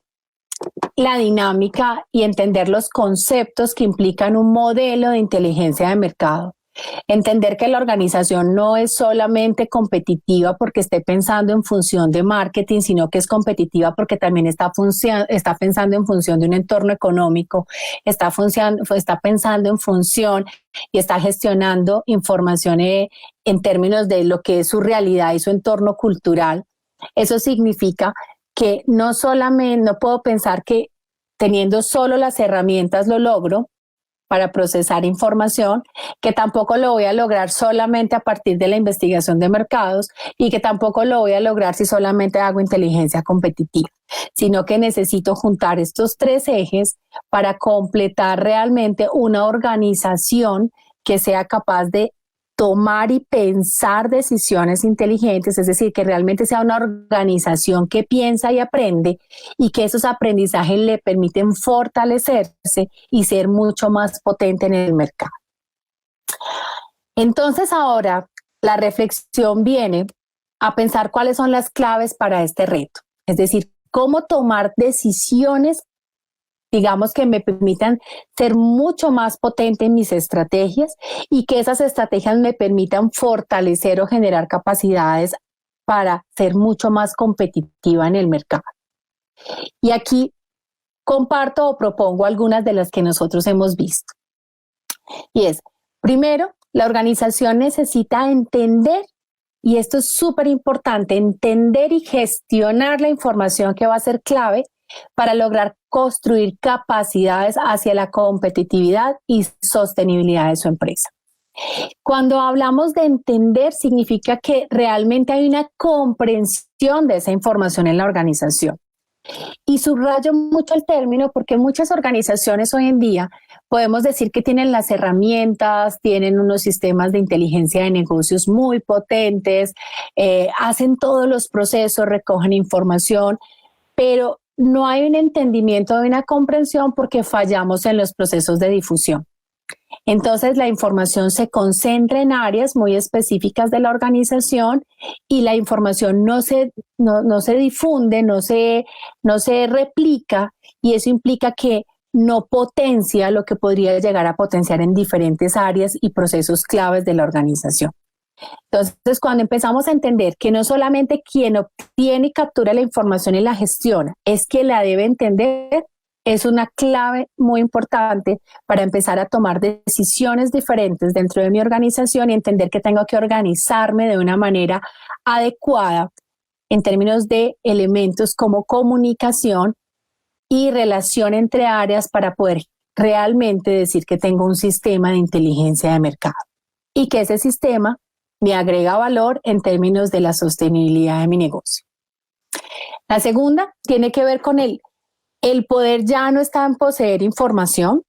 la dinámica y entender los conceptos que implican un modelo de inteligencia de mercado, entender que la organización no es solamente competitiva porque esté pensando en función de marketing, sino que es competitiva porque también está pensando en función de un entorno económico, está pensando en función y está gestionando información en términos de lo que es su realidad y su entorno cultural. Eso significa que no puedo pensar que teniendo solo las herramientas lo logro para procesar información, que tampoco lo voy a lograr solamente a partir de la investigación de mercados y que tampoco lo voy a lograr si solamente hago inteligencia competitiva, sino que necesito juntar estos tres ejes para completar realmente una organización que sea capaz de tomar y pensar decisiones inteligentes, es decir, que realmente sea una organización que piensa y aprende y que esos aprendizajes le permiten fortalecerse y ser mucho más potente en el mercado. Entonces ahora la reflexión viene a pensar cuáles son las claves para este reto, es decir, cómo tomar decisiones que me permitan ser mucho más potente en mis estrategias y que esas estrategias me permitan fortalecer o generar capacidades para ser mucho más competitiva en el mercado. Y aquí comparto o propongo algunas de las que nosotros hemos visto. Y es, primero, la organización necesita entender, y esto es súper importante, entender y gestionar la información que va a ser clave para lograr construir capacidades hacia la competitividad y sostenibilidad de su empresa. Cuando hablamos de entender, significa que realmente hay una comprensión de esa información en la organización. Y subrayo mucho el término porque muchas organizaciones hoy en día podemos decir que tienen las herramientas, tienen unos sistemas de inteligencia de negocios muy potentes, hacen todos los procesos, recogen información, pero no hay un entendimiento de una comprensión porque fallamos en los procesos de difusión. Entonces la información se concentra en áreas muy específicas de la organización y la información no se difunde, no se replica, y eso implica que no potencia lo que podría llegar a potenciar en diferentes áreas y procesos claves de la organización. Entonces, cuando empezamos a entender que no solamente quien obtiene y captura la información y la gestiona, es quien la debe entender, es una clave muy importante para empezar a tomar decisiones diferentes dentro de mi organización y entender que tengo que organizarme de una manera adecuada en términos de elementos como comunicación y relación entre áreas para poder realmente decir que tengo un sistema de inteligencia de mercado y que ese sistema me agrega valor en términos de la sostenibilidad de mi negocio. La segunda tiene que ver con el poder ya no está en poseer información.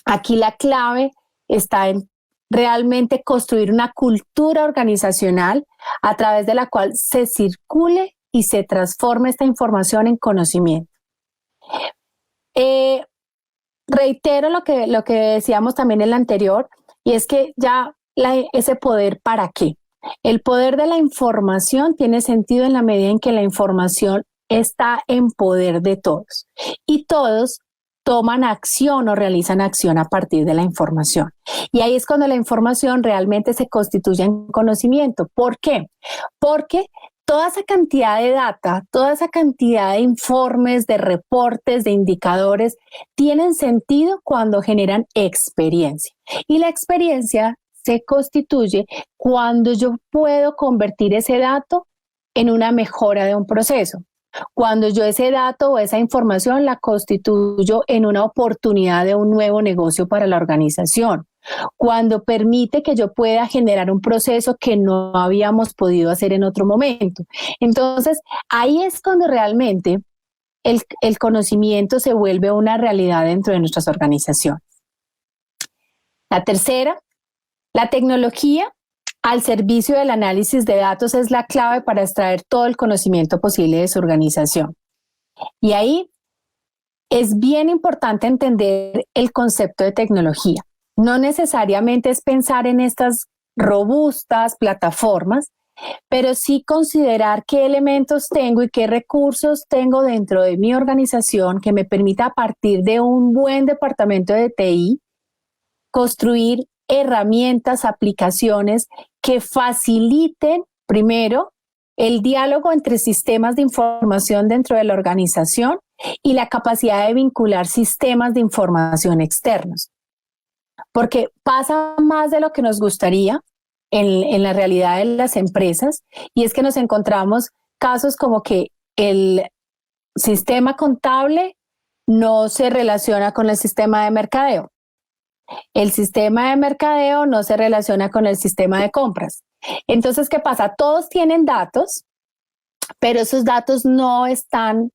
Aquí la clave está en realmente construir una cultura organizacional a través de la cual se circule y se transforme esta información en conocimiento. Reitero lo que decíamos también en el anterior, y es que ya ese poder, ¿para qué? El poder de la información tiene sentido en la medida en que la información está en poder de todos y todos toman acción o realizan acción a partir de la información. Y ahí es cuando la información realmente se constituye en conocimiento. ¿Por qué? Porque toda esa cantidad de data, toda esa cantidad de informes, de reportes, de indicadores, tienen sentido cuando generan experiencia. Y la experiencia se constituye cuando yo puedo convertir ese dato en una mejora de un proceso. Cuando yo ese dato o esa información la constituyo en una oportunidad de un nuevo negocio para la organización. Cuando permite que yo pueda generar un proceso que no habíamos podido hacer en otro momento. Entonces, ahí es cuando realmente el conocimiento se vuelve una realidad dentro de nuestras organizaciones. La tercera, la tecnología al servicio del análisis de datos es la clave para extraer todo el conocimiento posible de su organización. Y ahí es bien importante entender el concepto de tecnología. No necesariamente es pensar en estas robustas plataformas, pero sí considerar qué elementos tengo y qué recursos tengo dentro de mi organización que me permita a partir de un buen departamento de TI construir herramientas, aplicaciones que faciliten, primero, el diálogo entre sistemas de información dentro de la organización y la capacidad de vincular sistemas de información externos. Porque pasa más de lo que nos gustaría en la realidad de las empresas, y es que nos encontramos casos como que el sistema contable no se relaciona con el sistema de mercadeo. El sistema de mercadeo no se relaciona con el sistema de compras. Entonces, ¿qué pasa? Todos tienen datos, pero esos datos no están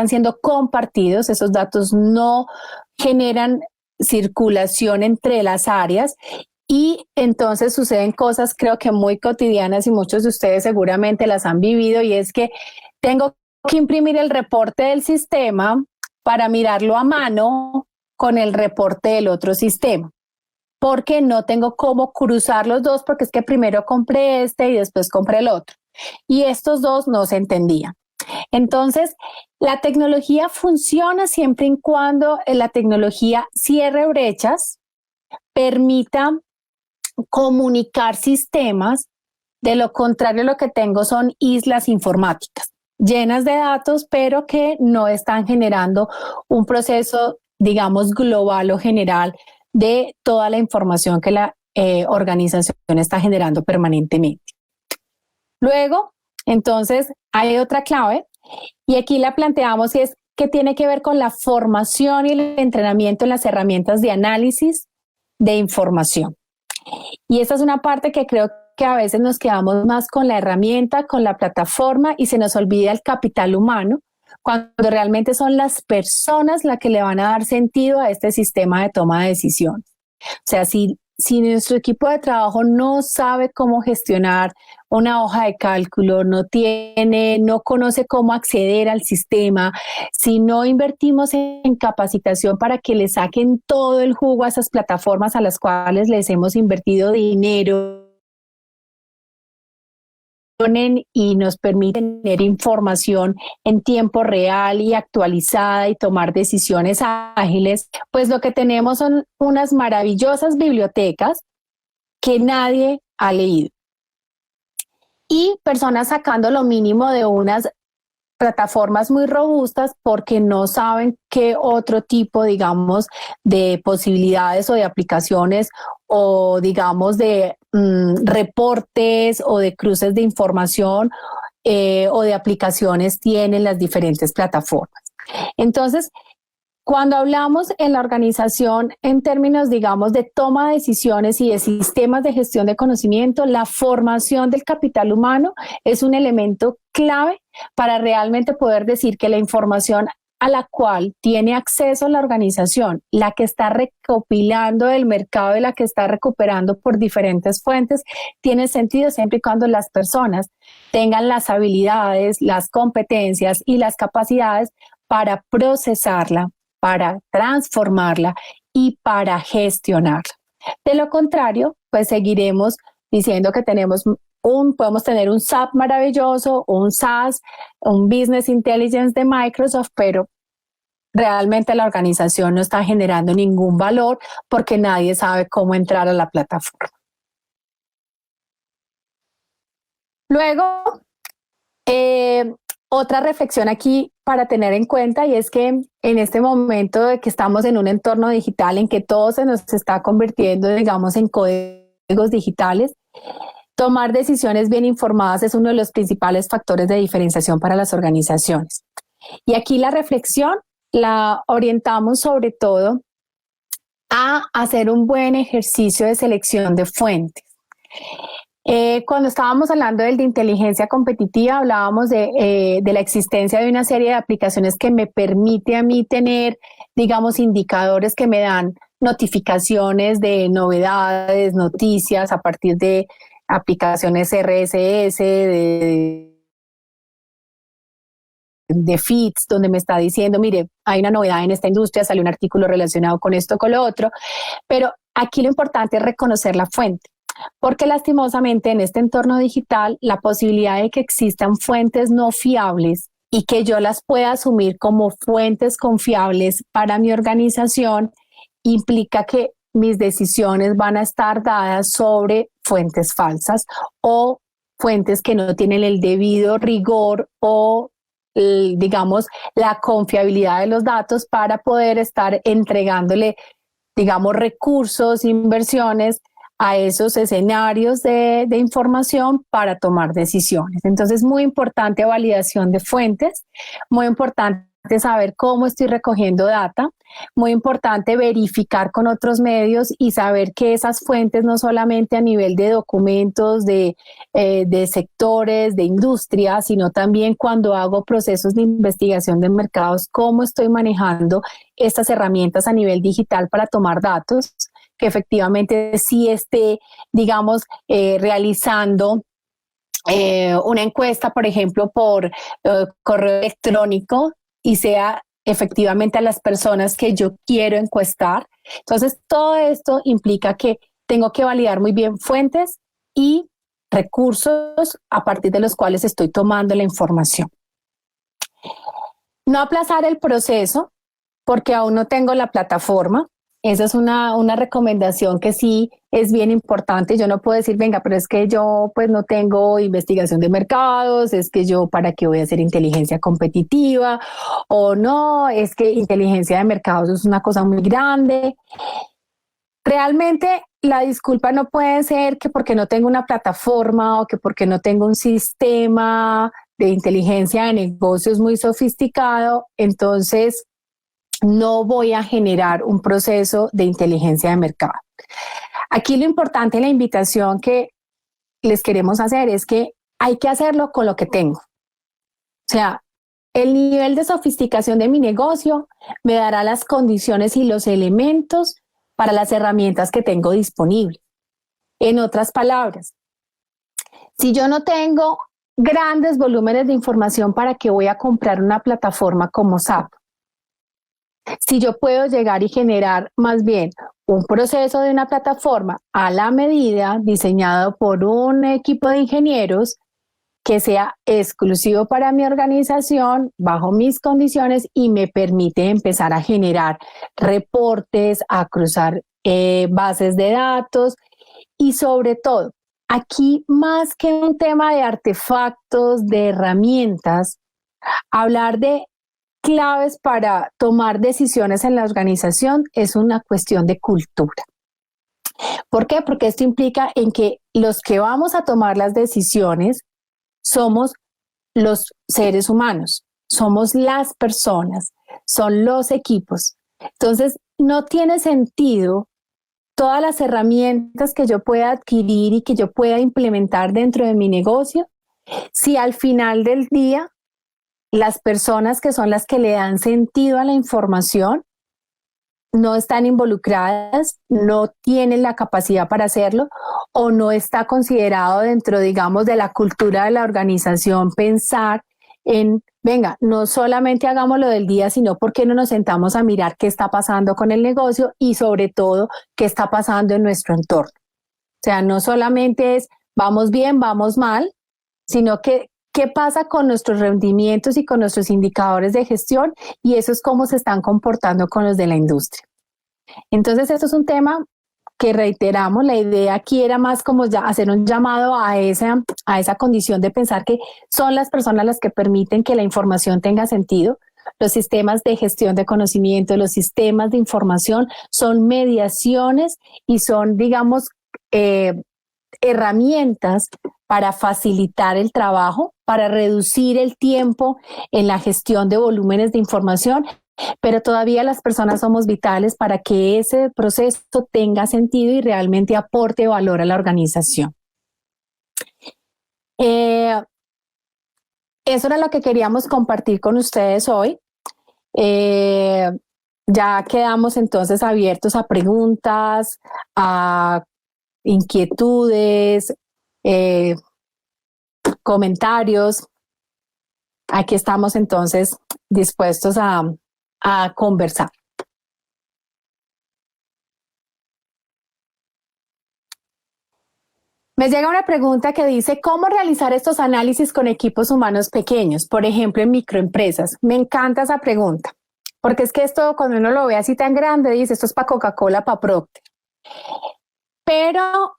siendo compartidos, esos datos no generan circulación entre las áreas y entonces suceden cosas creo que muy cotidianas y muchos de ustedes seguramente las han vivido, y es que tengo que imprimir el reporte del sistema para mirarlo a mano con el reporte del otro sistema, porque no tengo cómo cruzar los dos, porque es que primero compré este y después compré el otro, y estos dos no se entendían. Entonces, la tecnología funciona siempre y cuando la tecnología cierre brechas, permita comunicar sistemas. De lo contrario, lo que tengo son islas informáticas llenas de datos, pero que no están generando un proceso, digamos, global o general de toda la información que la organización está generando permanentemente. Luego, entonces, hay otra clave, y aquí la planteamos, y es que tiene que ver con la formación y el entrenamiento en las herramientas de análisis de información. Y esta es una parte que creo que a veces nos quedamos más con la herramienta, con la plataforma, y se nos olvida el capital humano, cuando realmente son las personas las que le van a dar sentido a este sistema de toma de decisiones. O sea, si nuestro equipo de trabajo no sabe cómo gestionar una hoja de cálculo, no conoce cómo acceder al sistema, si no invertimos en capacitación para que le saquen todo el jugo a esas plataformas a las cuales les hemos invertido dinero y nos permiten tener información en tiempo real y actualizada y tomar decisiones ágiles, pues lo que tenemos son unas maravillosas bibliotecas que nadie ha leído. Y personas sacando lo mínimo de unas plataformas muy robustas porque no saben qué otro tipo, digamos, de posibilidades o de aplicaciones o, digamos, de reportes o de cruces de información o de aplicaciones tienen las diferentes plataformas. Entonces, cuando hablamos en la organización en términos, digamos, de toma de decisiones y de sistemas de gestión de conocimiento, la formación del capital humano es un elemento clave para realmente poder decir que la información a la cual tiene acceso la organización, la que está recopilando del mercado y la que está recuperando por diferentes fuentes, tiene sentido siempre y cuando las personas tengan las habilidades, las competencias y las capacidades para procesarla, para transformarla y para gestionarla. De lo contrario, pues seguiremos diciendo que podemos tener un SAP maravilloso, un SaaS, un Business Intelligence de Microsoft, pero realmente la organización no está generando ningún valor porque nadie sabe cómo entrar a la plataforma. Luego, otra reflexión aquí para tener en cuenta, y es que en este momento de que estamos en un entorno digital en que todo se nos está convirtiendo, digamos, en códigos digitales, tomar decisiones bien informadas es uno de los principales factores de diferenciación para las organizaciones. Y aquí la reflexión la orientamos sobre todo a hacer un buen ejercicio de selección de fuentes. Cuando estábamos hablando de inteligencia competitiva, hablábamos de la existencia de una serie de aplicaciones que me permite a mí tener, digamos, indicadores que me dan notificaciones de novedades, noticias a partir de aplicaciones RSS, de feeds, donde me está diciendo, mire, hay una novedad en esta industria, salió un artículo relacionado con esto, con lo otro, pero aquí lo importante es reconocer la fuente. Porque lastimosamente en este entorno digital la posibilidad de que existan fuentes no fiables y que yo las pueda asumir como fuentes confiables para mi organización implica que mis decisiones van a estar dadas sobre fuentes falsas o fuentes que no tienen el debido rigor o digamos la confiabilidad de los datos para poder estar entregándole, digamos, recursos, inversiones a esos escenarios de información para tomar decisiones. Entonces, muy importante validación de fuentes, muy importante saber cómo estoy recogiendo data, muy importante verificar con otros medios y saber que esas fuentes no solamente a nivel de documentos, de sectores, de industria, sino también cuando hago procesos de investigación de mercados, cómo estoy manejando estas herramientas a nivel digital para tomar datos, que efectivamente sí esté, digamos, realizando una encuesta, por ejemplo, por correo electrónico y sea efectivamente a las personas que yo quiero encuestar. Entonces, todo esto implica que tengo que validar muy bien fuentes y recursos a partir de los cuales estoy tomando la información. No aplazar el proceso porque aún no tengo la plataforma. Esa es una recomendación que sí es bien importante. Yo no puedo decir, venga, pero es que yo pues no tengo investigación de mercados, es que yo para qué voy a hacer inteligencia competitiva, o no, es que inteligencia de mercados es una cosa muy grande. Realmente la disculpa no puede ser que porque no tengo una plataforma o que porque no tengo un sistema de inteligencia de negocios muy sofisticado, entonces no voy a generar un proceso de inteligencia de mercado. Aquí lo importante, la invitación que les queremos hacer es que hay que hacerlo con lo que tengo. O sea, el nivel de sofisticación de mi negocio me dará las condiciones y los elementos para las herramientas que tengo disponibles. En otras palabras, si yo no tengo grandes volúmenes de información, ¿para qué voy a comprar una plataforma como SAP? Si yo puedo llegar y generar más bien un proceso de una plataforma a la medida, diseñado por un equipo de ingenieros que sea exclusivo para mi organización, bajo mis condiciones y me permite empezar a generar reportes, a cruzar bases de datos y sobre todo, aquí más que un tema de artefactos, de herramientas, hablar de claves para tomar decisiones en la organización es una cuestión de cultura. ¿Por qué? Porque esto implica en que los que vamos a tomar las decisiones somos los seres humanos, somos las personas, son los equipos. Entonces, no tiene sentido todas las herramientas que yo pueda adquirir y que yo pueda implementar dentro de mi negocio si al final del día las personas que son las que le dan sentido a la información no están involucradas, no tienen la capacidad para hacerlo o no está considerado dentro, digamos, de la cultura de la organización pensar en, venga, no solamente hagamos lo del día, sino por qué no nos sentamos a mirar qué está pasando con el negocio y sobre todo qué está pasando en nuestro entorno. O sea, no solamente es vamos bien, vamos mal, sino que qué pasa con nuestros rendimientos y con nuestros indicadores de gestión y eso es cómo se están comportando con los de la industria. Entonces, esto es un tema que reiteramos, la idea aquí era más como ya hacer un llamado a esa condición de pensar que son las personas las que permiten que la información tenga sentido. Los sistemas de gestión de conocimiento, los sistemas de información son mediaciones y son, digamos, herramientas para facilitar el trabajo, para reducir el tiempo en la gestión de volúmenes de información, pero todavía las personas somos vitales para que ese proceso tenga sentido y realmente aporte valor a la organización. Eso era lo que queríamos compartir con ustedes hoy. Ya quedamos entonces abiertos a preguntas, a inquietudes, comentarios. Aquí estamos entonces dispuestos a conversar. Me llega una pregunta que dice, ¿cómo realizar estos análisis con equipos humanos pequeños? Por ejemplo, en microempresas. Me encanta esa pregunta, porque es que esto, cuando uno lo ve así tan grande, dice, esto es para Coca-Cola, para Procter. Pero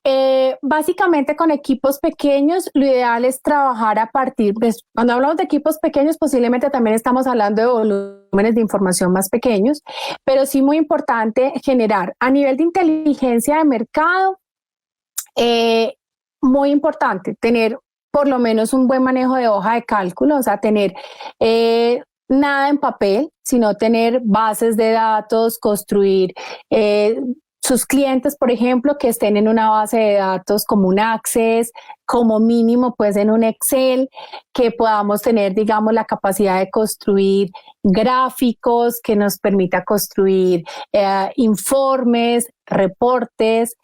básicamente con equipos pequeños, lo ideal es trabajar a partir, pues, cuando hablamos de equipos pequeños, posiblemente también estamos hablando de volúmenes de información más pequeños, pero sí muy importante generar a nivel de inteligencia de mercado, muy importante tener por lo menos un buen manejo de hoja de cálculo, o sea, tener nada en papel, sino tener bases de datos, construir sus clientes, por ejemplo, que estén en una base de datos como un Access, como mínimo pues en un Excel, que podamos tener, digamos, la capacidad de construir gráficos, que nos permita construir informes, reportes,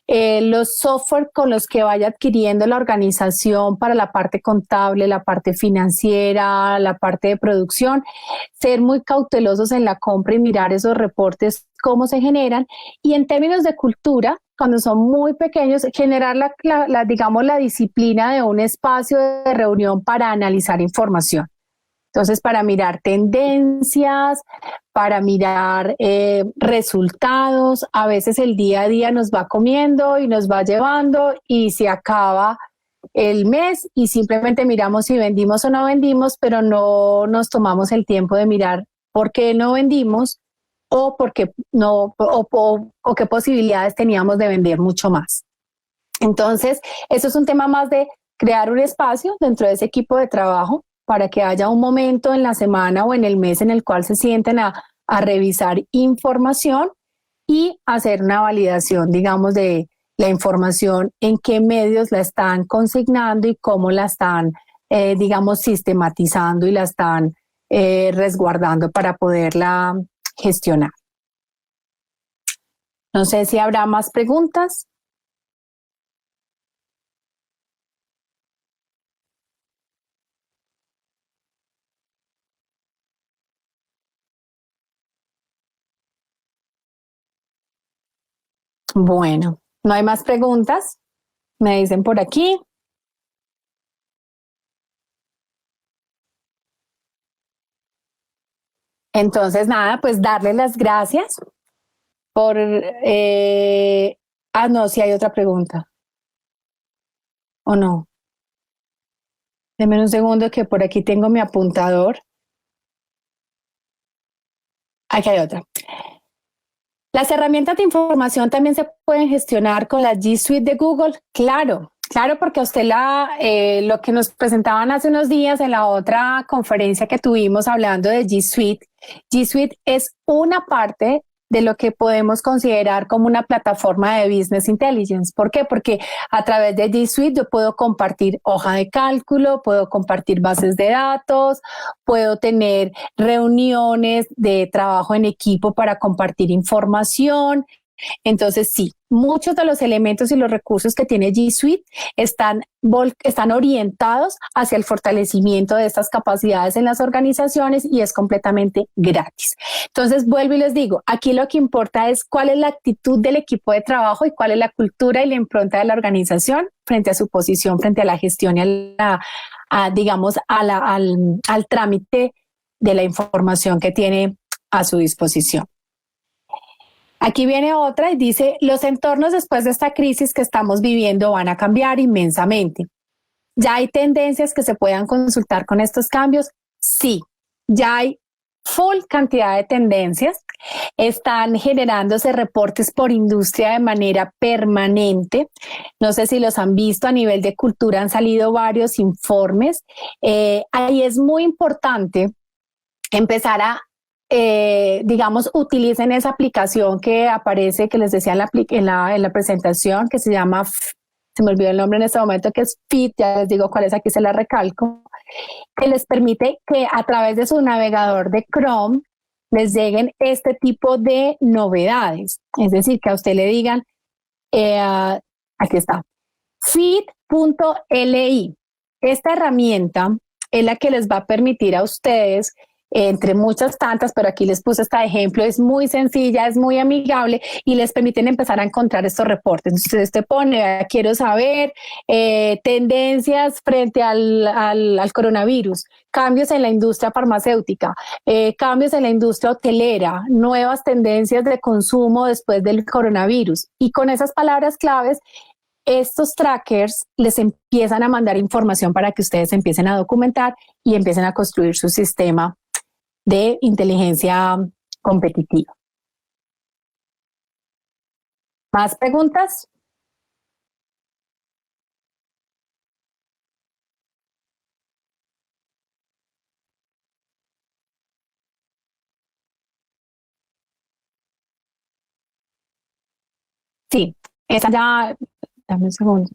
los software con los que vaya adquiriendo la organización para la parte contable, la parte financiera, la parte de producción, ser muy cautelosos en la compra y mirar esos reportes, cómo se generan. Y en términos de cultura, cuando son muy pequeños, generar digamos, la disciplina de un espacio de reunión para analizar información. Entonces, para mirar tendencias, para mirar resultados, a veces el día a día nos va comiendo y nos va llevando y se acaba el mes y simplemente miramos si vendimos o no vendimos, pero no nos tomamos el tiempo de mirar por qué no vendimos o por qué no, o qué posibilidades teníamos de vender mucho más. Entonces, eso es un tema más de crear un espacio dentro de ese equipo de trabajo para que haya un momento en la semana o en el mes en el cual se sienten a revisar información y hacer una validación, digamos, de la información, en qué medios la están consignando y cómo la están, digamos, sistematizando y la están resguardando para poderla gestionar. No sé si habrá más preguntas. Bueno, no hay más preguntas. Me dicen por aquí. Entonces, nada, pues darles las gracias por... no, si hay otra pregunta. ¿O no? Deme un segundo que por aquí tengo mi apuntador. Aquí hay otra. Las herramientas de información también se pueden gestionar con la G Suite de Google. Claro, Claro, porque a usted lo que nos presentaban hace unos días en la otra conferencia que tuvimos hablando de G Suite es una parte de lo que podemos considerar como una plataforma de Business Intelligence. ¿Por qué? Porque a través de G Suite yo puedo compartir hoja de cálculo, puedo compartir bases de datos, puedo tener reuniones de trabajo en equipo para compartir información. Entonces, sí, muchos de los elementos y los recursos que tiene G Suite están orientados hacia el fortalecimiento de estas capacidades en las organizaciones y es completamente gratis. Entonces, vuelvo y les digo, aquí lo que importa es cuál es la actitud del equipo de trabajo y cuál es la cultura y la impronta de la organización frente a su posición, frente a la gestión y digamos, al trámite de la información que tiene a su disposición. Aquí viene otra y dice, los entornos después de esta crisis que estamos viviendo van a cambiar inmensamente. ¿Ya hay tendencias que se puedan consultar con estos cambios? Sí, ya hay full cantidad de tendencias. Están generándose reportes por industria de manera permanente. No sé si los han visto a nivel de cultura, han salido varios informes. Ahí es muy importante empezar digamos, utilicen esa aplicación que aparece, que les decía en la presentación, que se llama, se me olvidó el nombre en este momento, que es Fit, ya les digo cuál es, aquí se la recalco, que les permite que a través de su navegador de Chrome les lleguen este tipo de novedades. Es decir, que a usted le digan, aquí está, fit.li. Esta herramienta es la que les va a permitir a ustedes entre muchas tantas, pero aquí les puse este ejemplo, es muy sencilla, es muy amigable y les permiten empezar a encontrar estos reportes. Entonces usted pone, quiero saber tendencias frente al coronavirus, cambios en la industria farmacéutica, cambios en la industria hotelera, nuevas tendencias de consumo después del coronavirus. Y con esas palabras claves, estos trackers les empiezan a mandar información para que ustedes empiecen a documentar y empiecen a construir su sistema de inteligencia competitiva. ¿Más preguntas? Sí, esa ya, dame un segundo.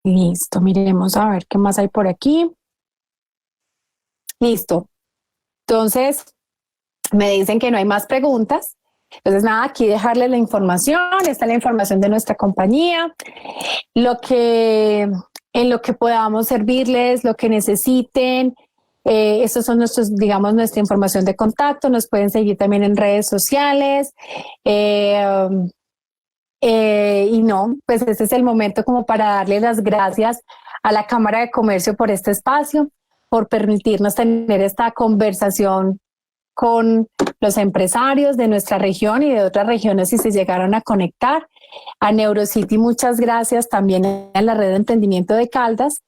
Listo, miremos a ver qué más hay por aquí. Listo. Entonces, me dicen que no hay más preguntas. Entonces, nada, aquí dejarles la información. Está la información de nuestra compañía. En lo que podamos servirles, lo que necesiten. Estos son nuestros, digamos, nuestra información de contacto. Nos pueden seguir también en redes sociales. Y no, pues este es el momento como para darle las gracias a la Cámara de Comercio por este espacio, por permitirnos tener esta conversación con los empresarios de nuestra región y de otras regiones si se llegaron a conectar. A Neurocity, muchas gracias también a la Red de Emprendimiento de Caldas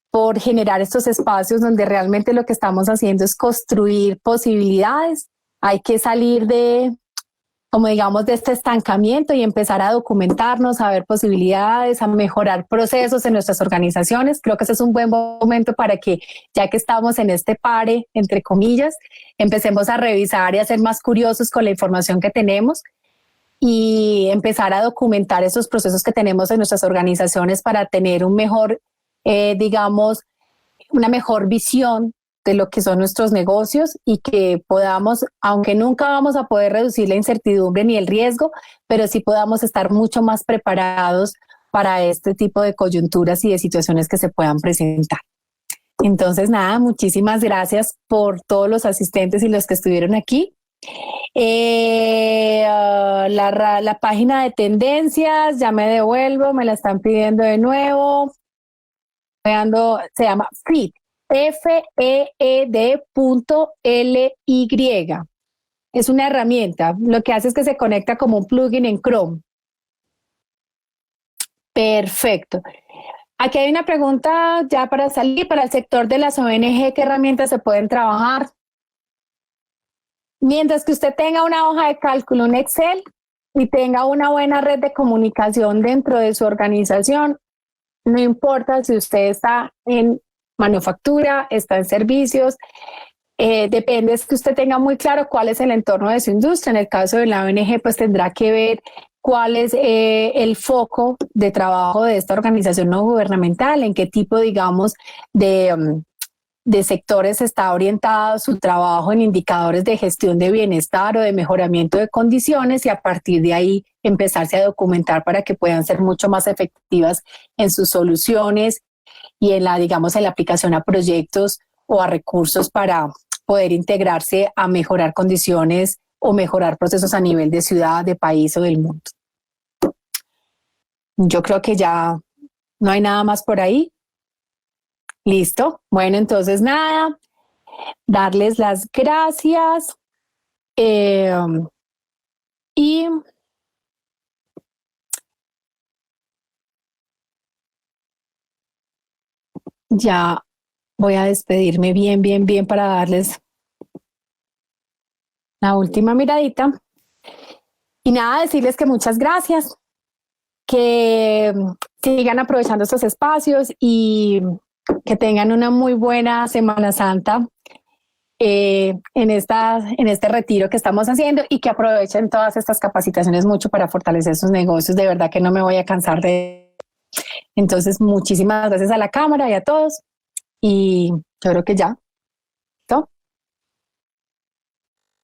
por generar estos espacios donde realmente lo que estamos haciendo es construir posibilidades. Hay que salir de, como digamos, de este estancamiento y empezar a documentarnos, a ver posibilidades, a mejorar procesos en nuestras organizaciones. Creo que ese es un buen momento para que, ya que estamos en este pare, entre comillas, empecemos a revisar y a ser más curiosos con la información que tenemos y empezar a documentar esos procesos que tenemos en nuestras organizaciones para tener un mejor, digamos, una mejor visión de lo que son nuestros negocios y que podamos, aunque nunca vamos a poder reducir la incertidumbre ni el riesgo, pero sí podamos estar mucho más preparados para este tipo de coyunturas y de situaciones que se puedan presentar. Entonces, nada, muchísimas gracias por todos los asistentes y los que estuvieron aquí. La página de tendencias, ya me devuelvo, me la están pidiendo de nuevo. Se llama FEED, FEED.ly. Es una herramienta. Lo que hace es que se conecta como un plugin en Chrome. Perfecto. Aquí hay una pregunta ya para salir, para el sector de las ONG, ¿qué herramientas se pueden trabajar? Mientras que usted tenga una hoja de cálculo, un Excel, y tenga una buena red de comunicación dentro de su organización, no importa si usted está en manufactura, está en servicios, depende es que usted tenga muy claro cuál es el entorno de su industria. En el caso de la ONG, pues tendrá que ver cuál es el foco de trabajo de esta organización no gubernamental, en qué tipo, digamos, de sectores está orientado su trabajo en indicadores de gestión de bienestar o de mejoramiento de condiciones, y a partir de ahí empezarse a documentar para que puedan ser mucho más efectivas en sus soluciones y en la, digamos, en la aplicación a proyectos o a recursos para poder integrarse a mejorar condiciones o mejorar procesos a nivel de ciudad, de país o del mundo. Yo creo que ya no hay nada más por ahí. Listo. Bueno, entonces nada, darles las gracias y ya voy a despedirme bien para darles la última miradita. Y nada, decirles que muchas gracias, que sigan aprovechando estos espacios y que tengan una muy buena Semana Santa en este retiro que estamos haciendo, y que aprovechen todas estas capacitaciones mucho para fortalecer sus negocios. De verdad que no me voy a cansar de... Entonces, muchísimas gracias a la cámara y a todos. Y yo creo que ya